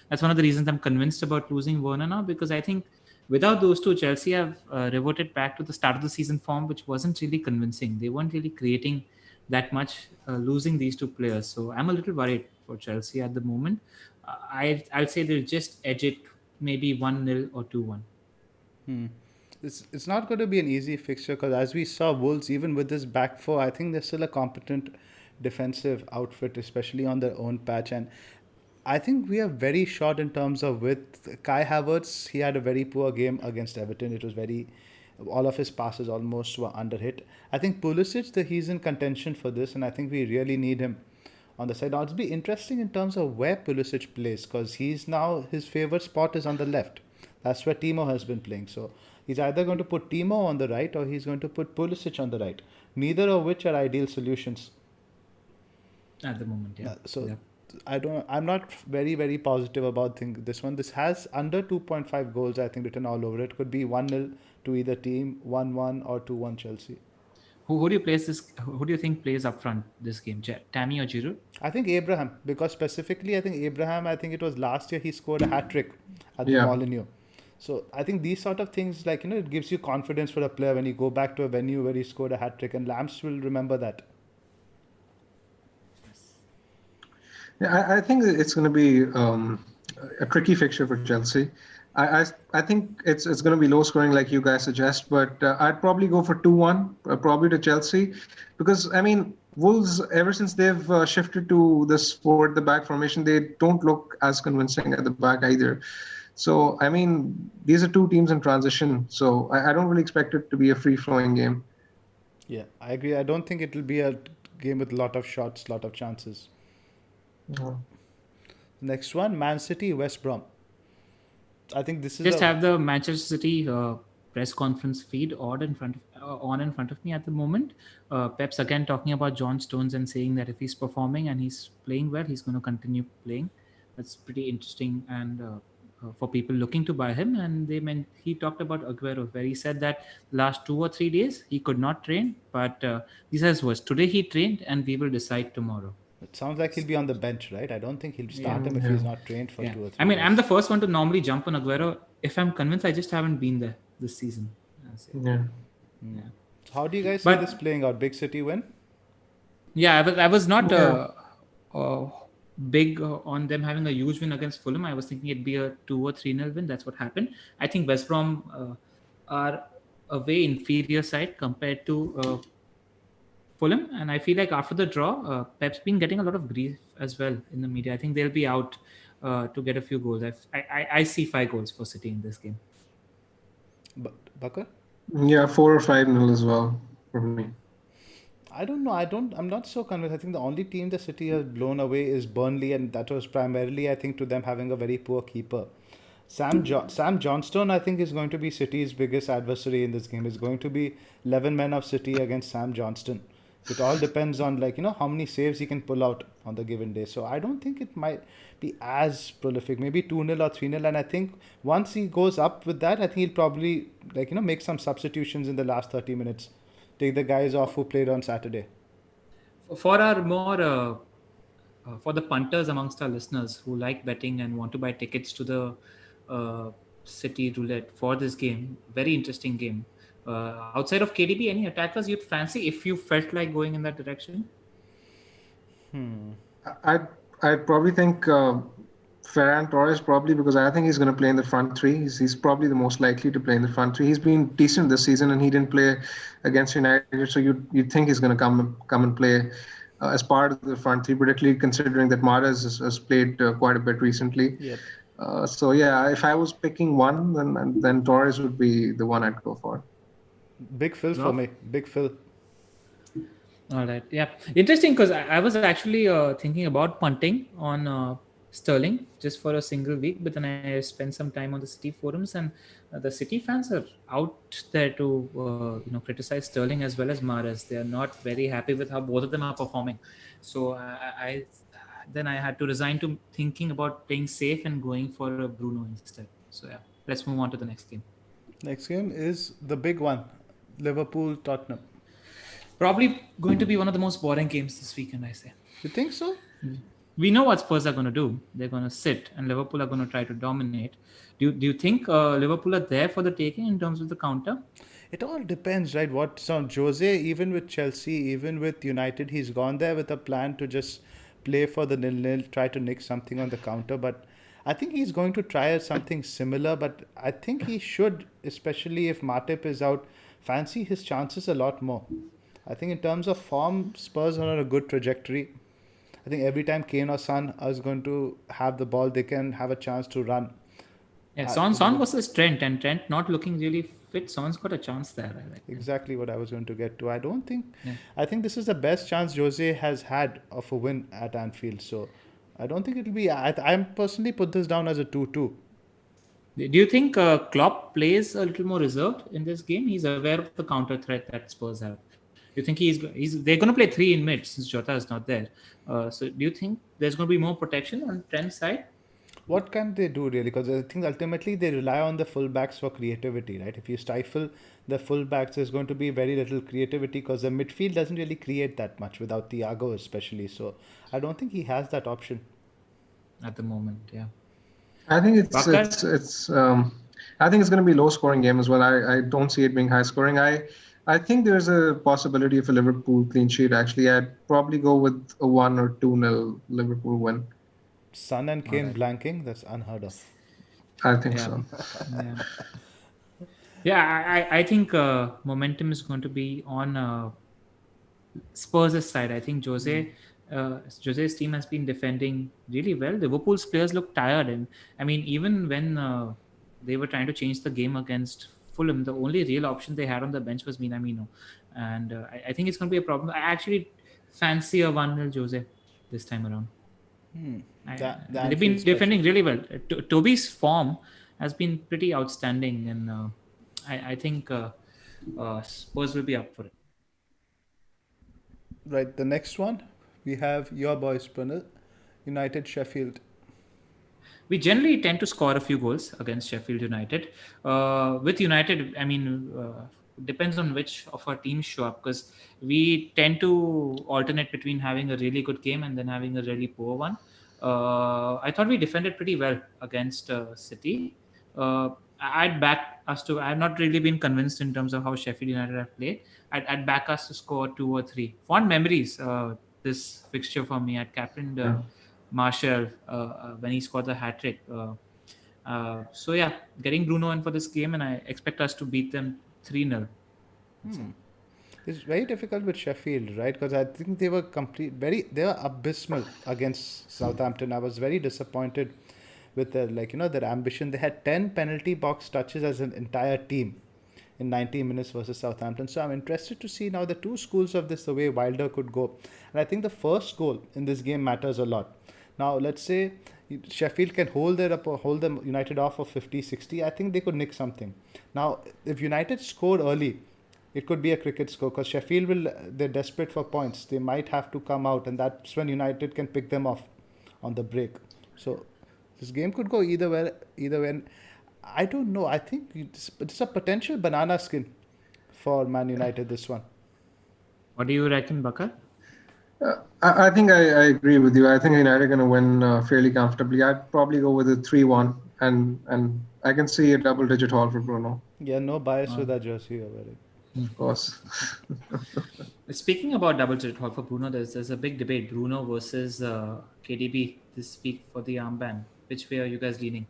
that's one of the reasons I'm convinced about losing Werner now, because I think without those two, Chelsea have reverted back to the start of the season form, which wasn't really convincing. They weren't really creating that much, losing these two players. So I'm a little worried for Chelsea at the moment. I'll say they'll just edge it maybe 1-0 or 2-1. It's not going to be an easy fixture because as we saw Wolves, even with this back four, I think they're still a competent defensive outfit, especially on their own patch. And I think we are very short in terms of width. Kai Havertz, he had a very poor game against Everton. It was very, all of his passes almost were under hit. I think Pulisic, he's in contention for this, and I think we really need him on the side. Now, it'll be interesting in terms of where Pulisic plays because he's now, his favorite spot is on the left. That's where Timo has been playing. So he's either going to put Timo on the right or he's going to put Pulisic on the right. Neither of which are ideal solutions. At the moment, yeah. So Yeah. I'm not very positive about this one. This has under 2.5 goals, I think, written all over it. Could be 1-0 to either team, 1-1 or 2-1 Chelsea. Who do you place this? Who do you think plays up front this game? Tammy or Giroud? I think Abraham, because specifically, I think Abraham, I think it was last year he scored a hat trick at the Yeah. Molineux. So I think these sort of things, like, it gives you confidence for a player when you go back to a venue where he scored a hat trick, and Lamps will remember that. Yeah, I think it's going to be a tricky fixture for Chelsea. I think it's going to be low scoring like you guys suggest, but I'd probably go for 2-1, probably to Chelsea, because I mean Wolves, ever since they've shifted to this forward the back formation, they don't look as convincing at the back either. So I mean these are two teams in transition, so I don't really expect it to be a free flowing game. Yeah, I agree. I don't think it will be a game with a lot of shots, lot of chances. No. Next one, Man City, West Brom. I think this is Just have the Manchester City press conference feed on in front of me at the moment. Pep's again talking about John Stones and saying that if he's performing and he's playing well, he's going to continue playing. That's pretty interesting and for people looking to buy him. And he talked about Aguero, where he said that last 2 or 3 days he could not train, but he says was today he trained and we will decide tomorrow. It sounds like he'll be on the bench, right? I don't think he'll start him if Yeah. he's not trained for Yeah. 2 or 3 I mean, days. I'm the first one to normally jump on Aguero. If I'm convinced, I just haven't been there this season. That's it. Yeah. Yeah. So how do you guys see But- this playing out? Big City win? Yeah, I was not Yeah. big on them having a huge win against Fulham. I was thinking it'd be a 2 or 3-0 win. That's what happened. I think West Brom are a way inferior side compared to Fulham, and I feel like after the draw, Pep's been getting a lot of grief as well in the media. I think they'll be out to get a few goals. I see 5 goals for City in this game. Bakar? Yeah, 4 or 5-0 as well for me. I don't know. I'm not so convinced. I think the only team the City has blown away is Burnley, and that was primarily, I think, to them having a very poor keeper. Sam Johnstone, I think, is going to be City's biggest adversary in this game. It's going to be 11 men of City against Sam Johnston. So it all depends on, how many saves he can pull out on the given day. So I don't think it might be as prolific. Maybe 2-0 or 3-0. And I think once he goes up with that, I think he'll probably, make some substitutions in the last 30 minutes. Take the guys off who played on Saturday. For our more for the punters amongst our listeners who like betting and want to buy tickets to the City roulette for this game, very interesting game. Outside of KDB, any attackers you'd fancy if you felt like going in that direction? I'd probably think Ferran Torres, probably, because I think he's going to play in the front three. He's probably the most likely to play in the front three. He's been decent this season and he didn't play against United, so you'd think he's going to come and play. as part of the front three, particularly considering that Mahrez has played quite a bit recently. Yep. So yeah, if I was picking one, then Torres would be the one I'd go for. Big Phil for Zoff? me. Big Phil. All right. Yeah. Interesting because I was actually thinking about punting on Sterling just for a single week, but then I spent some time on the City forums, and the City fans are out there to criticize Sterling as well as Mahrez. They are not very happy with how both of them are performing. So I then I had to resign to thinking about playing safe and going for a Bruno instead. So yeah, let's move on to the next game. Next game is the big one, Liverpool Tottenham. Probably going to be one of the most boring games this weekend, I say. You think so? We know what Spurs are going to do. They're going to sit, and Liverpool are going to try to dominate. Do you think Liverpool are there for the taking in terms of the counter? It all depends, right? What so Jose, even with Chelsea, even with United, he's gone there with a plan to just play for the nil-nil, try to nick something on the counter. But I think he's going to try something similar. But I think he should, especially if Matip is out, fancy his chances a lot more. I think in terms of form, Spurs are on a good trajectory. I think every time Kane or Son is going to have the ball, they can have a chance to run. Yeah, Uh, Son versus Trent, and Trent not looking really fit. Son's got a chance there. I reckon. Exactly what I was going to get to. I don't think, Yeah. I think this is the best chance Jose has had of a win at Anfield. So I don't think it'll be. I'm personally put this down as a 2-2. Do you think Klopp plays a little more reserved in this game? He's aware of the counter threat that Spurs have. You think he's they're going to play three in mid since Jota is not there. So do you think there's going to be more protection on Trent's side? What can they do really? Because I think ultimately they rely on the fullbacks for creativity, right? If you stifle the fullbacks, there's going to be very little creativity because the midfield doesn't really create that much without Thiago, especially. So I don't think he has that option. At the moment? Yeah. I think Bakar? I think it's going to be low scoring game as well. I don't see it being high scoring. I think there's a possibility of a Liverpool clean sheet. Actually, I'd probably go with a 1 or 2 nil Liverpool win. Son and All Kane right. blanking, that's unheard of. I think Yeah. so. Yeah. Yeah, I think momentum is going to be on Spurs' side. I think Jose's team has been defending really well. Liverpool's players look tired, and I mean, even when they were trying to change the game against Fulham, the only real option they had on the bench was Minamino, and I think it's going to be a problem. I actually fancy a 1-0 Jose this time around. The They've Anfield been special. defending really well. Toby's form has been pretty outstanding, and I think Spurs will be up for it. Right, the next one, we have your boys, Pranil, United Sheffield. We generally tend to score a few goals against Sheffield United. With United, I mean, depends on which of our teams show up because we tend to alternate between having a really good game and then having a really poor one. I thought we defended pretty well against City. I'd back us to. I've not really been convinced in terms of how Sheffield United have played. I'd back us to score two or three. Fond memories. This fixture for me. I'd captained Yeah. Marshall when he scored the hat trick. So yeah, getting Bruno in for this game, and I expect us to beat them 3-0. That's it. It's very difficult with Sheffield, right? Because I think they were they were abysmal against Southampton. I was very disappointed with their, their ambition. They had 10 penalty box touches as an entire team in 90 minutes versus Southampton. So I'm interested to see now the two schools of this, the way Wilder could go. And I think the first goal in this game matters a lot. Now, let's say Sheffield can hold them United off of 50, 60. I think they could nick something. Now, if United scored early, it could be a cricket score because Sheffield they're desperate for points. They might have to come out, and that's when United can pick them off on the break. So this game could go either way. Either way. I don't know. I think it's a potential banana skin for Man United. This one. What do you reckon, Bakar? I think I agree with you. I think United are going to win fairly comfortably. I'd probably go with a 3-1, and I can see a double-digit haul for Bruno, Yeah, no bias with that jersey you're wearing. of course. Speaking about double digit haul for Bruno, there's a big debate: Bruno versus KDB this week for the armband. Which way are you guys leaning?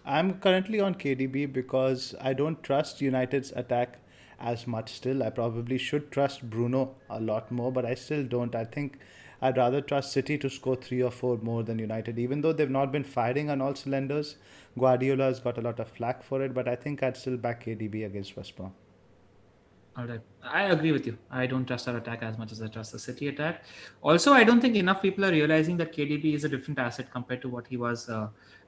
I'm currently on KDB because I don't trust United's attack as much still. I probably should trust Bruno a lot more, but I still don't. I think I'd rather trust City to score 3 or 4 more than United, even though they've not been firing on all cylinders. Guardiola has got a lot of flack for it, but I think I'd still back KDB against West Brom. All right. I agree with you. I don't trust our attack as much as I trust the City attack. Also, I don't think enough people are realizing that KDB is a different asset compared to what he was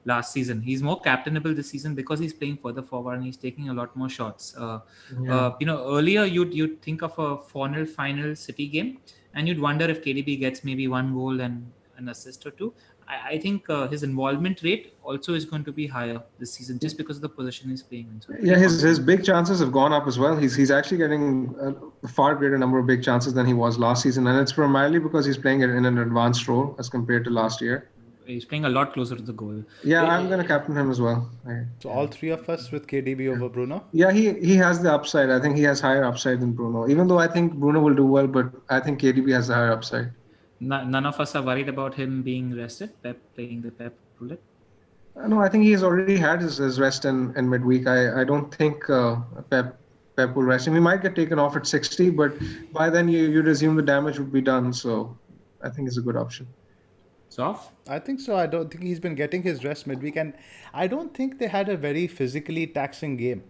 last season. He's more captainable this season because he's playing further forward and he's taking a lot more shots. Yeah. Earlier you'd think of a 4-0 final City game and you'd wonder if KDB gets maybe one goal and an assist or two. I think his involvement rate also is going to be higher this season just because of the position he's playing in. So I'm Yeah, pretty his confident. big chances have gone up as well. He's actually getting a far greater number of big chances than he was last season, and it's primarily because he's playing it in an advanced role as compared to last year. He's playing a lot closer to the goal. Yeah, Eh, I'm gonna eh, captain him as well. So yeah. all three of us with KDB Yeah, over Bruno. yeah, he has the upside. I think he has higher upside than Bruno. Even though I think Bruno will do well, but I think KDB has the higher upside. None of us are worried about him being rested. Pep playing the Pep roulette. No, I think he has already had his rest in midweek. I don't think Pep will rest him. He might get taken off at 60, but by then you'd assume the damage would be done. So I think it's a good option. Zoph? I think so. I don't think he's been getting his rest midweek, and I don't think they had a very physically taxing game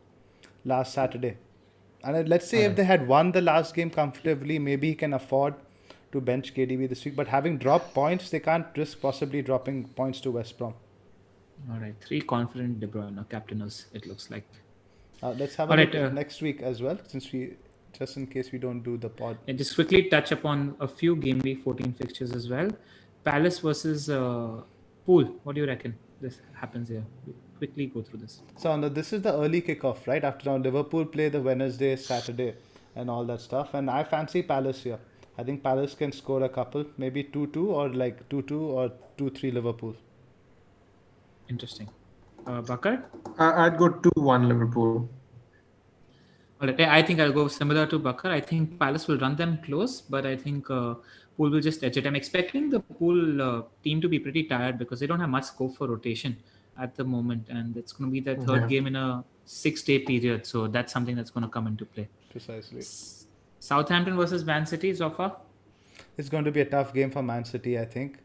last Saturday. And let's say All if right. they had won the last game comfortably, maybe he can afford to bench KDB this week. But having dropped points, they can't risk possibly dropping points to West Brom. All right. Three confident De Bruyne captainers, it looks like. Let's have a All right. look at next week as well, since we just in case we don't do the pod. And just quickly touch upon a few game week 14 fixtures as well. Palace versus Pool. What do you reckon this happens here? Quickly go through this. So now this is the early kickoff, right? After now Liverpool play the Wednesday, Saturday, and all that stuff. And I fancy Palace here. I think Palace can score a couple, maybe 2-2 or like 2-2 or 2-3 Liverpool. Interesting. Bakar? I'd go 2-1 Liverpool. All right. I think I'll go similar to Bakar. I think Palace will run them close, but I think Pool will just edge it. I'm expecting the Pool team to be pretty tired because they don't have much scope for rotation at the moment, and it's going to be their third Yeah. game in a 6-day period. So that's something that's going to come into play. Precisely. Southampton versus Man City, Zofa. It's going to be a tough game for Man City, I think,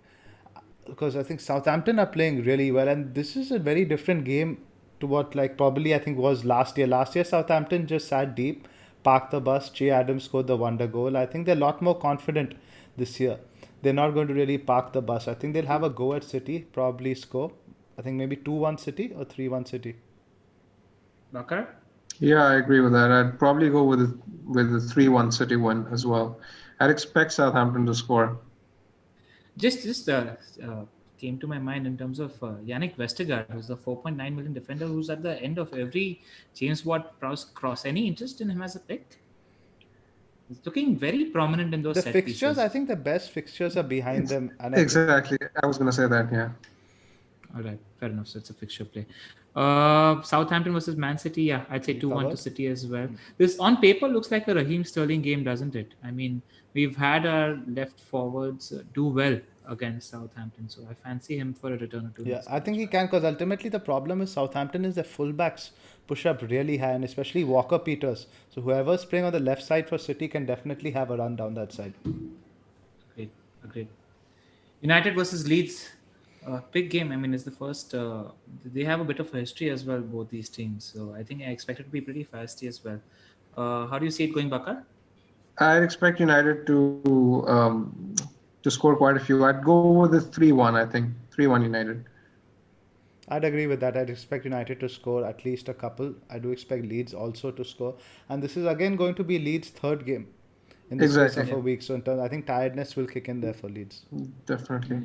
because I think Southampton are playing really well, and this is a very different game to what like probably I think was last year. Last year Southampton just sat deep, parked the bus. Che Adams scored the wonder goal. I think they're a lot more confident this year. They're not going to really park the bus. I think they'll have a go at City, probably score. I think maybe 2-1 City or 3-1 City. Bakar. Yeah, I agree with that. I'd probably go with a 3-1 City win as well. I'd expect Southampton to score. Just came to my mind in terms of Yannick Vestergaard, who's the 4.9 million defender, who's at the end of every James Ward-Prowse cross. Any interest in him as a pick? He's looking very prominent in those The set fixtures, pieces. I think the best fixtures are behind them. And Exactly. I was going to say that, yeah. All right, fair enough. So it's a fixture play. Southampton versus Man City. Yeah, I'd say 2-1 to covered. City as well. This on paper looks like a Raheem Sterling game, doesn't it? I mean, we've had our left forwards do well against Southampton, so I fancy him for a return or two. Yeah, next I match. think he can, because ultimately the problem is Southampton is their fullbacks push up really high, and especially Walker Peters. So whoever's playing on the left side for City can definitely have a run down that side. Agreed. United versus Leeds. Big game. I mean, it's the first. They have a bit of a history as well, both these teams. So I think I expect it to be pretty feisty as well. How do you see it going, Bakar? I'd expect United to score quite a few. I'd go with the 3-1, I think. 3-1 United. I'd agree with that. I'd expect United to score at least a couple. I do expect Leeds also to score. And this is again going to be Leeds' third game in the space Exactly. of a week. So in terms, I think tiredness will kick in there for Leeds. Definitely.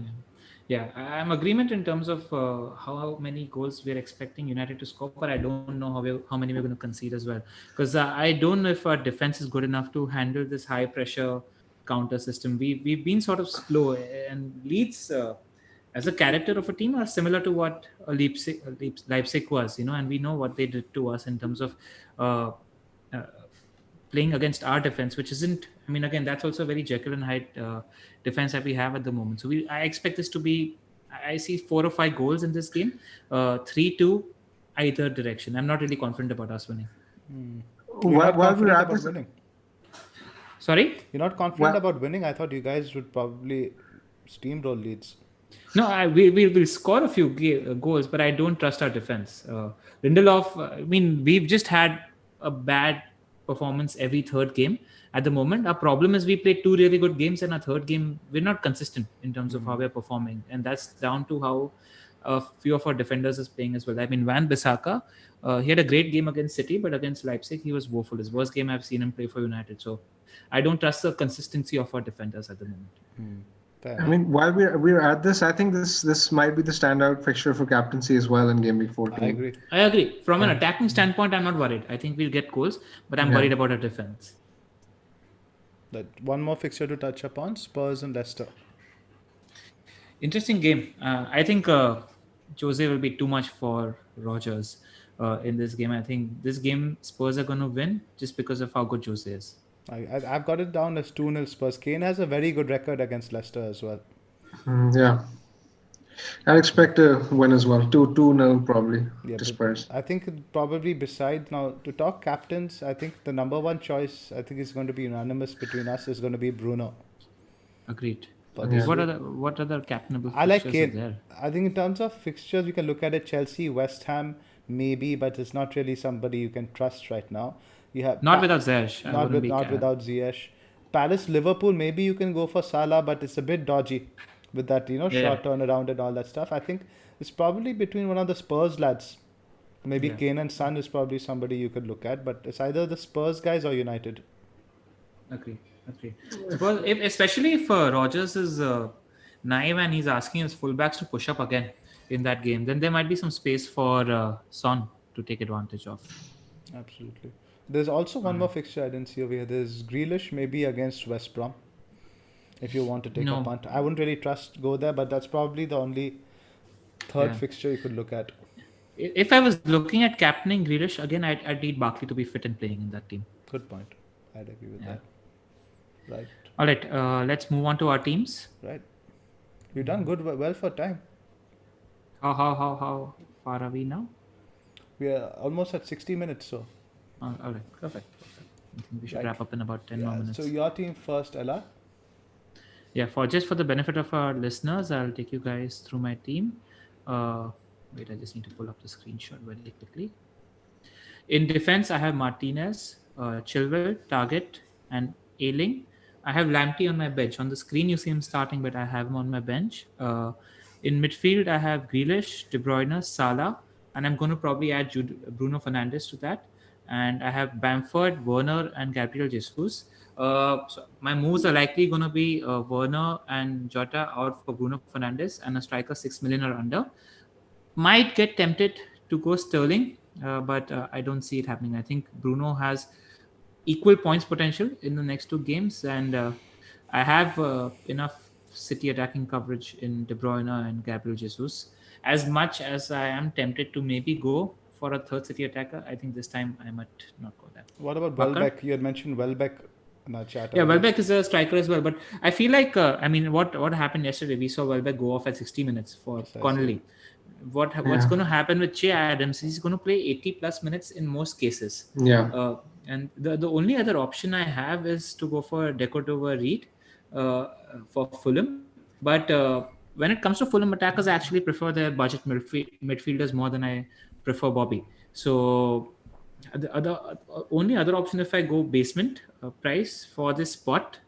Yeah, I'm agreement in terms of how many goals we're expecting United to score, but I don't know how many we're going to concede as well. Because I don't know if our defense is good enough to handle this high pressure counter system. We've been sort of slow, and Leeds as a character of a team are similar to what Leipzig was, and we know what they did to us in terms of uh, uh, playing against our defense, which isn't. I mean, again, that's also a very Jekyll and Hyde defense that we have at the moment. So I expect this to be. I see 4 or 5 goals in this game, 3-2 either direction. I'm not really confident about us winning. You're not While we're confident at about this, winning. Sorry. You're not confident well, about winning. I thought you guys would probably steamroll Leeds. No, we will score a few goals, but I don't trust our defense. Lindelof, I mean, we've just had a bad performance every third game at the moment. Our problem is we played two really good games, and our third game, we're not consistent in terms of how we're performing. And that's down to how a few of our defenders is playing as well. I mean, Van Bissaka, he had a great game against City, but against Leipzig, he was woeful. His worst game I've seen him play for United. So I don't trust the consistency of our defenders at the moment. Fair I enough. mean, while we're at this, I think this might be the standout fixture for captaincy as well in Game Week I 14. agree. I agree. From an Yeah. attacking standpoint, I'm not worried. I think we'll get goals, but I'm Yeah. worried about our defense. That one more fixture to touch upon: Spurs and Leicester. Interesting game. I think Jose will be too much for Rogers in this game. I think this game Spurs are going to win just because of how good Jose is. I've got it down as 2-0 Spurs. Kane has a very good record against Leicester as well. Yeah. I expect a win as well. 2-0 probably Yeah, to but Spurs. I think probably besides now to talk captains, I think the number one choice I think is going to be unanimous between us is going to be Bruno. Agreed. But Yeah. What other captainable I like fixtures are Kane. there? I think in terms of fixtures, you can look at it: Chelsea, West Ham, maybe, but it's not really somebody you can trust right now. You have Not without Ziyech. I wouldn't be. not without Ziyech. Palace, Liverpool, maybe you can go for Salah, but it's a bit dodgy with that Yeah. short turnaround and all that stuff. I think it's probably between one of the Spurs lads. Maybe Yeah. Kane and Son is probably somebody you could look at, but it's either the Spurs guys or United. Agree. Suppose especially if Rogers is naive and he's asking his fullbacks to push up again in that game, then there might be some space for Son to take advantage of. Absolutely. There's also one more fixture I didn't see over here. There's Grealish maybe against West Brom. If you want to take a No. punt, I wouldn't really trust go there, but that's probably the only third Yeah. fixture you could look at. If I was looking at captaining Grealish again, I'd need Barkley to be fit and playing in that team. Good point. I'd agree with Yeah. that. Right, All right, let's move on to our teams. right. You've done good, well for time. How far are we now? We are almost at 60 minutes, so. All right, perfect. I think we should Right. wrap up in about 10 more Yeah, minutes. so your team first, Ella. Yeah, for the benefit of our listeners, I'll take you guys through my team. Wait, I just need to pull up the screenshot very quickly. In defense, I have Martinez, Chilwell, Target, and Ailing. I have Lamptey on my bench. On the screen, you see him starting, but I have him on my bench. In midfield, I have Grealish, De Bruyne, Salah, and I'm going to probably add Bruno Fernandes to that. And I have Bamford, Werner, and Gabriel Jesus. So my moves are likely going to be Werner and Jota out for Bruno Fernandes and a striker 6 million or under. Might get tempted to go Sterling, but I don't see it happening. I think Bruno has equal points potential in the next two games, and I have enough City attacking coverage in De Bruyne and Gabriel Jesus. As much as I am tempted to maybe go for a third City attacker, I think this time I might not go there. What about Bakar? Welbeck? You had mentioned Welbeck in our chat. Yeah, earlier. Welbeck is a striker as well, but I feel like what happened yesterday? We saw Welbeck go off at 60 minutes for Precisely. Connolly. What's Yeah. going to happen with Che Adams? He's going to play 80 plus minutes in most cases. Yeah. And the only other option I have is to go for Decordova Reed for Fulham. But when it comes to Fulham attackers, I actually prefer their budget midfielders more than I prefer Bobby. So the only other option, if I go basement price for this spot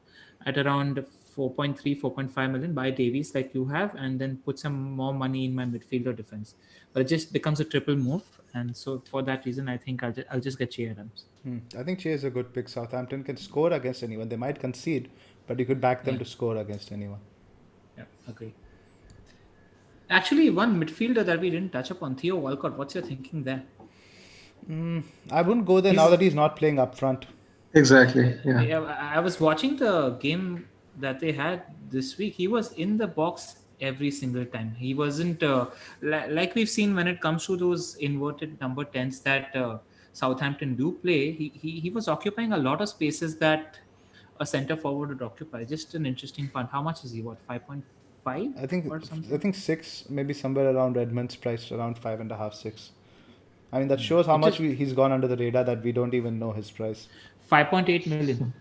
at around 4.3 4.5 million, buy Davies like you have, and then put some more money in my midfielder defense. But it just becomes a triple move, and so for that reason I think I'll just get Che Adams. I think Che is a good pick. Southampton can score against anyone. They might concede, but you could back them to score against anyone. Yeah, agree. Actually, one midfielder that we didn't touch upon, Theo Walcott. What's your thinking there? I wouldn't go there now that he's not playing up front. Exactly. Yeah. I was watching the game that they had this week. He was in the box every single time. He wasn't like we've seen when it comes to those inverted number 10s that Southampton do play. He was occupying a lot of spaces that a center forward would occupy. Just an interesting punt. How much is he? What, 5.5 I think or something? I think 6, maybe somewhere around Redmond's price, around 5.5, 6. I mean, that shows how It much is he's gone under the radar that we don't even know his price. 5.8 million.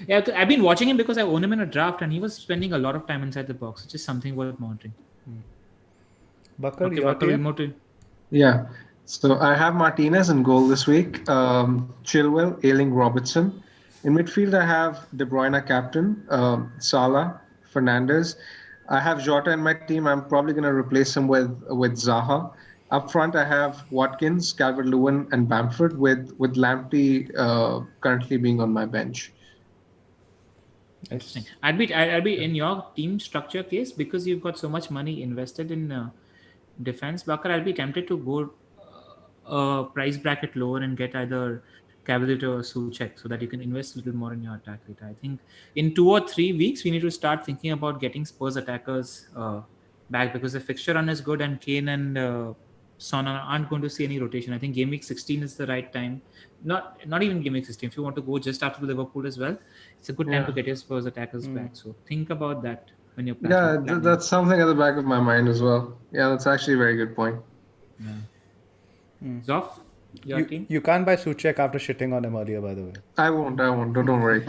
Yeah, I've been watching him because I own him in a draft, and he was spending a lot of time inside the box, which is something worth monitoring. Bakar, Okay, your Bakar, we'll team? move to. Yeah. So I have Martinez in goal this week. Chilwell, Ailing, Robertson. In midfield, I have De Bruyne captain, Salah, Fernandez. I have Jota in my team. I'm probably going to replace him with Zaha. Up front, I have Watkins, Calvert-Lewin, and Bamford, with Lamptey currently being on my bench. Interesting. Nice. I'd be in your team structure case because you've got so much money invested in defense. Bakar, I'll be tempted to go price bracket lower and get either Cavalier or Suchek so that you can invest a little more in your attack rate. I think in 2 or 3 weeks we need to start thinking about getting Spurs attackers back because the fixture run is good and Kane and Son aren't going to see any rotation. I think game week 16 is the right time. Not even game week 16. If you want to go just after Liverpool as well, it's a good time to Yeah. get your Spurs attackers back. So think about that when you're Yeah, planning. that's something at the back of my mind as well. Yeah, that's actually a very good point. Yeah. Zoff, your You team? you can't buy Suchek after shitting on him earlier, by the way. I won't. I won't. Don't worry.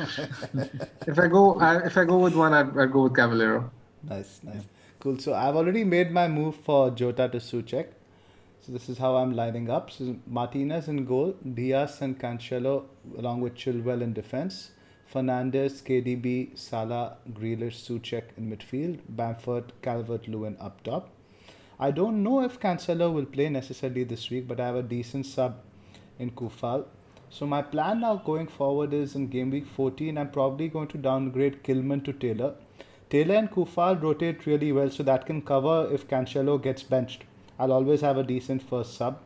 If I go with one, I'd go with Cavallero. Nice, nice. Cool. So I've already made my move for Jota to Suchek. So this is how I'm lining up. So Martinez in goal, Diaz and Cancelo along with Chilwell in defense, Fernandez, KDB, Salah, Grealish, Suchek in midfield, Bamford, Calvert-Lewin up top. I don't know if Cancelo will play necessarily this week, but I have a decent sub in Kufal. So my plan now going forward is in game week 14, I'm probably going to downgrade Kilman to Taylor. Taylor and Kufal rotate really well, so that can cover if Cancelo gets benched. I'll always have a decent first sub.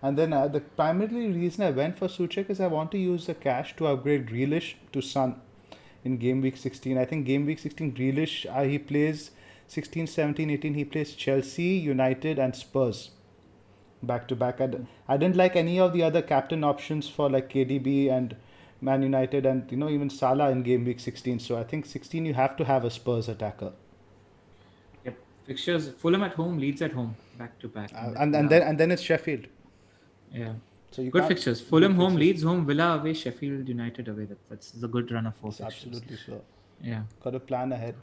And then the primary reason I went for Suchek is I want to use the cash to upgrade Grealish to Sun in game week 16. I think game week 16 Grealish, he plays 16, 17, 18, he plays Chelsea, United and Spurs back to back. I didn't like any of the other captain options for like KDB and Man United and even Salah in game week 16. So I think 16 you have to have a Spurs attacker. Yep. Fixtures: Fulham at home, Leeds at home, back to back. And then it's Sheffield. Yeah. So you Good can't fixtures. good Fulham home, fixtures. Leeds home, Villa away, Sheffield United away. That's a good run of 4 It's fixtures. absolutely so. Yeah. Got to plan ahead.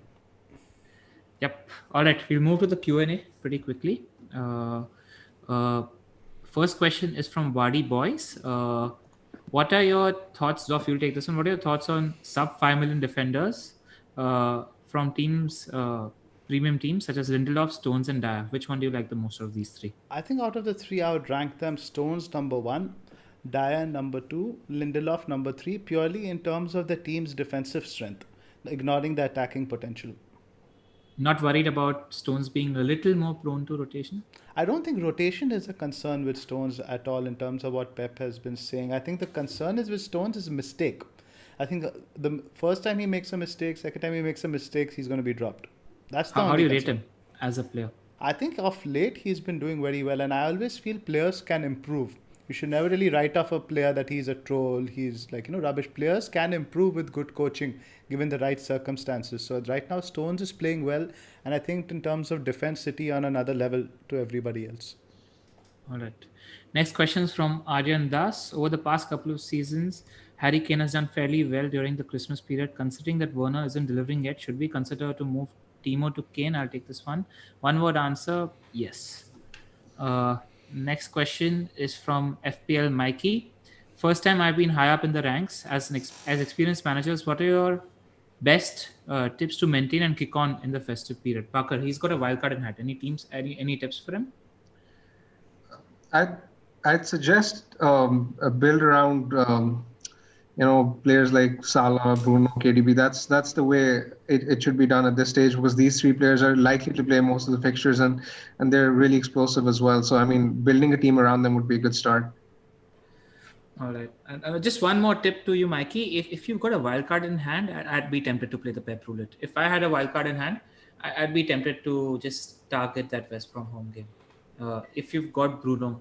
Yep. All right. We'll move to the Q&A pretty quickly. Uh, first question is from Wadi Boys. What are your thoughts, Zoff? You'll take this one. What are your thoughts on sub 5 million defenders from teams, premium teams such as Lindelof, Stones, and Dyer? Which one do you like the most of these three? I think out of the three, I would rank them Stones number one, Dyer number two, Lindelof number three, purely in terms of the team's defensive strength, ignoring the attacking potential. Not worried about Stones being a little more prone to rotation? I don't think rotation is a concern with Stones at all in terms of what Pep has been saying. I think the concern is with Stones is a mistake. I think the first time he makes a mistake, second time he makes a mistake, he's going to be dropped. That's the How only do you rate concern. him as a player? I think of late he's been doing very well, and I always feel players can improve. You should never really write off a player that he's a troll, he's like, rubbish. Players can improve with good coaching given the right circumstances. So right now, Stones is playing well, and I think in terms of defense, City on another level to everybody else. All right. Next question is from Aryan Das. Over the past couple of seasons, Harry Kane has done fairly well during the Christmas period. Considering that Werner isn't delivering yet, should we consider to move Timo to Kane? I'll take this one. One word answer: yes. Uh, Next question is from FPL Mikey. First time I've been high up in the ranks as as experienced managers. What are your best tips to maintain and kick on in the festive period? Parker, he's got a wild card in hand. Any teams? Any tips for him? I'd I'd suggest a build around players like Salah, Bruno, KDB. That's the way it should be done at this stage because these three players are likely to play most of the fixtures and they're really explosive as well. So I mean, building a team around them would be a good start. All right. And just one more tip to you, Mikey. If you've got a wild card in hand, I'd be tempted to play the Pep Roulette. If I had a wild card in hand, I'd be tempted to just target that West Brom home game. If you've got Bruno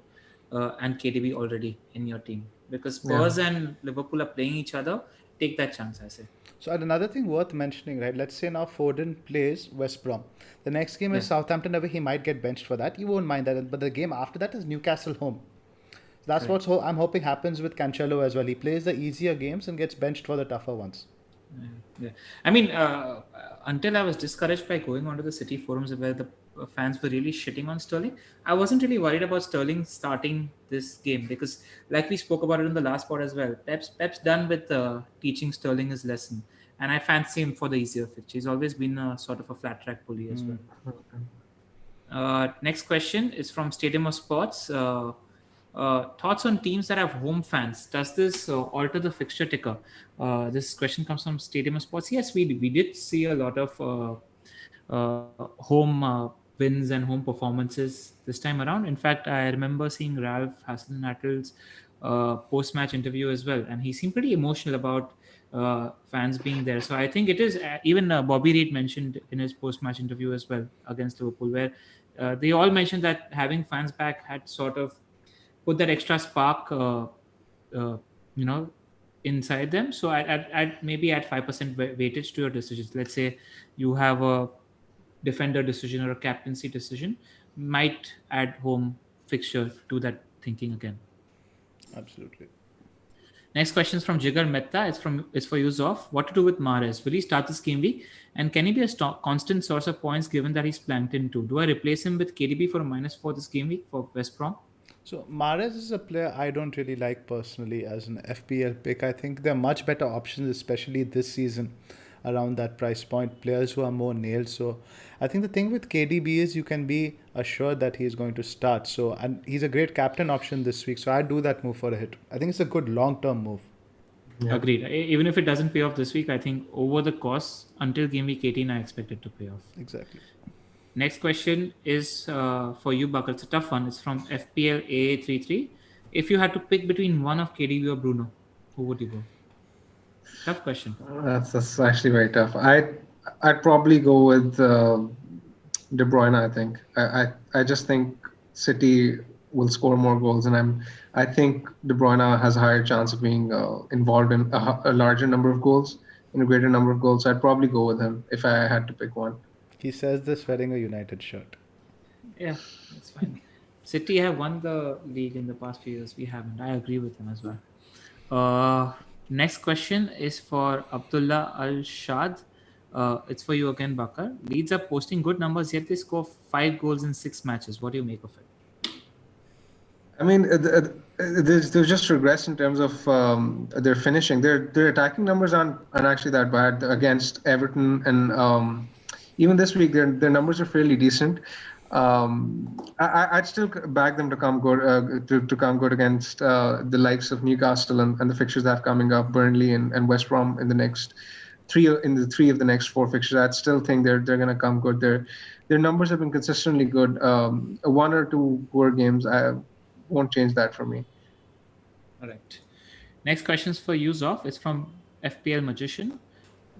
and KDB already in your team. Because Yeah. Spurs and Liverpool are playing each other, take that chance, I say. So another thing worth mentioning, right? Let's say now Foden plays West Brom. The next game is Yeah. Southampton away. He might get benched for that. You won't mind that. But the game after that is Newcastle home. That's what Correct. I'm hoping happens with Cancelo as well. He plays the easier games and gets benched for the tougher ones. Yeah. Yeah. I mean, until I was discouraged by going onto the City forums where the fans were really shitting on Sterling, I wasn't really worried about Sterling starting this game because, like we spoke about it in the last pod as well, Pep's done with teaching Sterling his lesson, and I fancy him for the easier fixture. He's always been a sort of a flat track bully as well. Next question is from Stadium of Sports. Thoughts on teams that have home fans? Does this alter the fixture ticker? This question comes from Stadium of Sports. Yes, we did see a lot of home wins and home performances this time around. In fact, I remember seeing Ralph Hasenhuttl post-match interview as well, and he seemed pretty emotional about fans being there. So I think it is even Bobby Reid mentioned in his post-match interview as well against Liverpool, where they all mentioned that having fans back had sort of put that extra spark, uh, you know, inside them. So I'd maybe add 5% weightage to your decisions. Let's say you have a defender decision or a captaincy decision, might add home fixture to that thinking again. Absolutely. Next question is from Jigar Mehta. It's for you, Zoff. What to do with Mahrez? Will he start this game week? And can he be a constant source of points given that he's planked in too? Do I replace him with KDB for a -4 this game week for West Brom? So Mahrez is a player I don't really like personally as an FPL pick. I think there are much better options, especially this season, around that price point. Players who are more nailed. So I think the thing with KDB is you can be assured that he is going to start. So and he's a great captain option this week. So I do that move for a hit. I think it's a good long term move. Yeah. Agreed. Even if it doesn't pay off this week, I think over the course until game week 18, I expect it to pay off. Exactly. Next question is for you, Bakar. It's a tough one. It's from FPL AA33. If you had to pick between one of KDB or Bruno, who would you go? Tough question. That's actually very tough. I'd probably go with De Bruyne. I think I just think City will score more goals, and I think De Bruyne has a higher chance of being involved in a larger number of goals, in a greater number of goals. So I'd probably go with him if I had to pick one. He says this wearing a United shirt. Yeah, that's fine. City have won the league in the past few years. We haven't. I agree with him as well. Next question is for Abdullah Al Shad. It's for you again, Bakar. Leeds are posting good numbers, yet they score 5 goals in 6 matches. What do you make of it? I mean, there's just regress in terms of their finishing. Their attacking numbers aren't actually that bad against Everton, and even this week their numbers are fairly decent. I'd still back them to come good to come good against the likes of Newcastle and the fixtures that have coming up, Burnley and West Brom in the next three of the next four fixtures. I still think they're going to come good. Their numbers have been consistently good. One or two poor games, I won't change that for me. All right. Next question is for you, Zoff. It's from FPL Magician.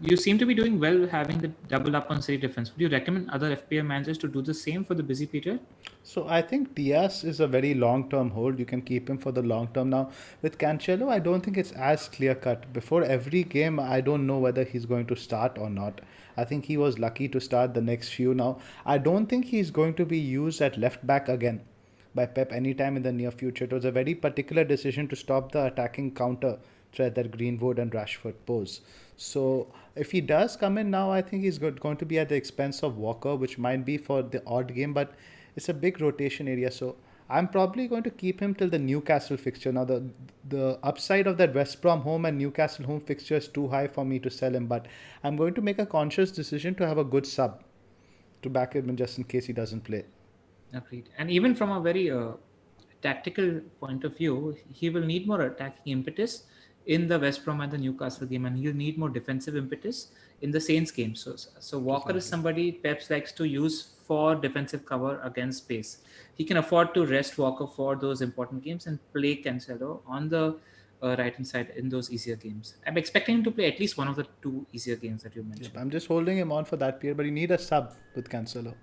You seem to be doing well having the double up on City defense. Would you recommend other FPL managers to do the same for the busy period? So I think Diaz is a very long-term hold. You can keep him for the long term now. With Cancelo, I don't think it's as clear-cut. Before every game, I don't know whether he's going to start or not. I think he was lucky to start the next few now. I don't think he's going to be used at left back again by Pep anytime in the near future. It was a very particular decision to stop the attacking counter threat that Greenwood and Rashford pose. So if he does come in now, I think he's going to be at the expense of Walker, which might be for the odd game, but it's a big rotation area. So I'm probably going to keep him till the Newcastle fixture. Now the upside of that West Brom home and Newcastle home fixture is too high for me to sell him, but I'm going to make a conscious decision to have a good sub to back him just in case he doesn't play. Agreed. And even from a very tactical point of view, he will need more attacking impetus in the West Brom and the Newcastle game, and he'll need more defensive impetus in the Saints game. So Walker is somebody Pep likes to use for defensive cover against pace. He can afford to rest Walker for those important games and play Cancelo on the right hand side in those easier games. I'm expecting him to play at least one of the two easier games that you mentioned. I'm just holding him on for that period, but you need a sub with Cancelo.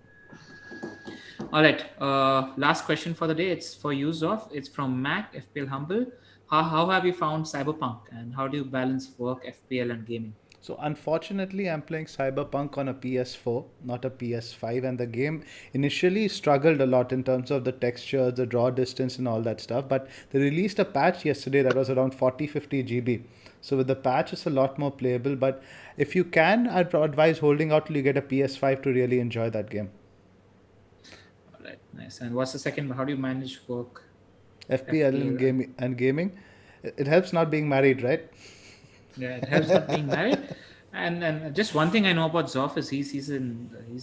All right. Last question for the day. It's for you, Zoff. It's from Mac, FPL Humble. How have you found Cyberpunk and how do you balance work, FPL, and gaming? So unfortunately, I'm playing Cyberpunk on a PS4, not a PS5, and the game initially struggled a lot in terms of the texture, the draw distance, and all that stuff. But they released a patch yesterday that was around 40-50 GB. So with the patch, it's a lot more playable. But if you can, I'd advise holding out till you get a PS5 to really enjoy that game. All right, nice. And what's the second? How do you manage work? FPL and FPL. gaming. It helps not being married, right? Yeah, it helps not being married. And just one thing I know about Zoph is he's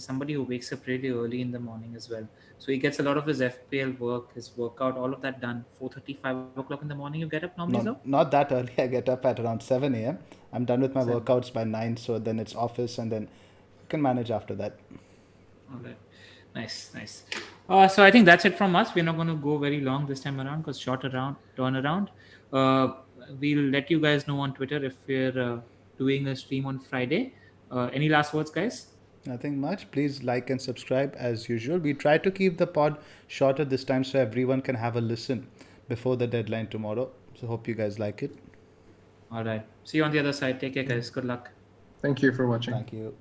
somebody who wakes up really early in the morning as well. So he gets a lot of his FPL work, his workout, all of that done. 4:30, 5 o'clock in the morning. You get up normally, Zoph? Not that early. I get up at around 7 a.m. I'm done with my 7. workouts by 9, so then it's office, and then you can manage after that. All right. Nice, nice. So I think that's it from us. We're not going to go very long this time around because short around turnaround. Uh, we'll let you guys know on Twitter if we're doing a stream on Friday. Any last words, guys? Nothing much. Please like and subscribe as usual. We try to keep the pod shorter this time so everyone can have a listen before the deadline tomorrow. So hope you guys like it. All right. See you on the other side. Take care, guys. Good luck. Thank you for watching. Thank you.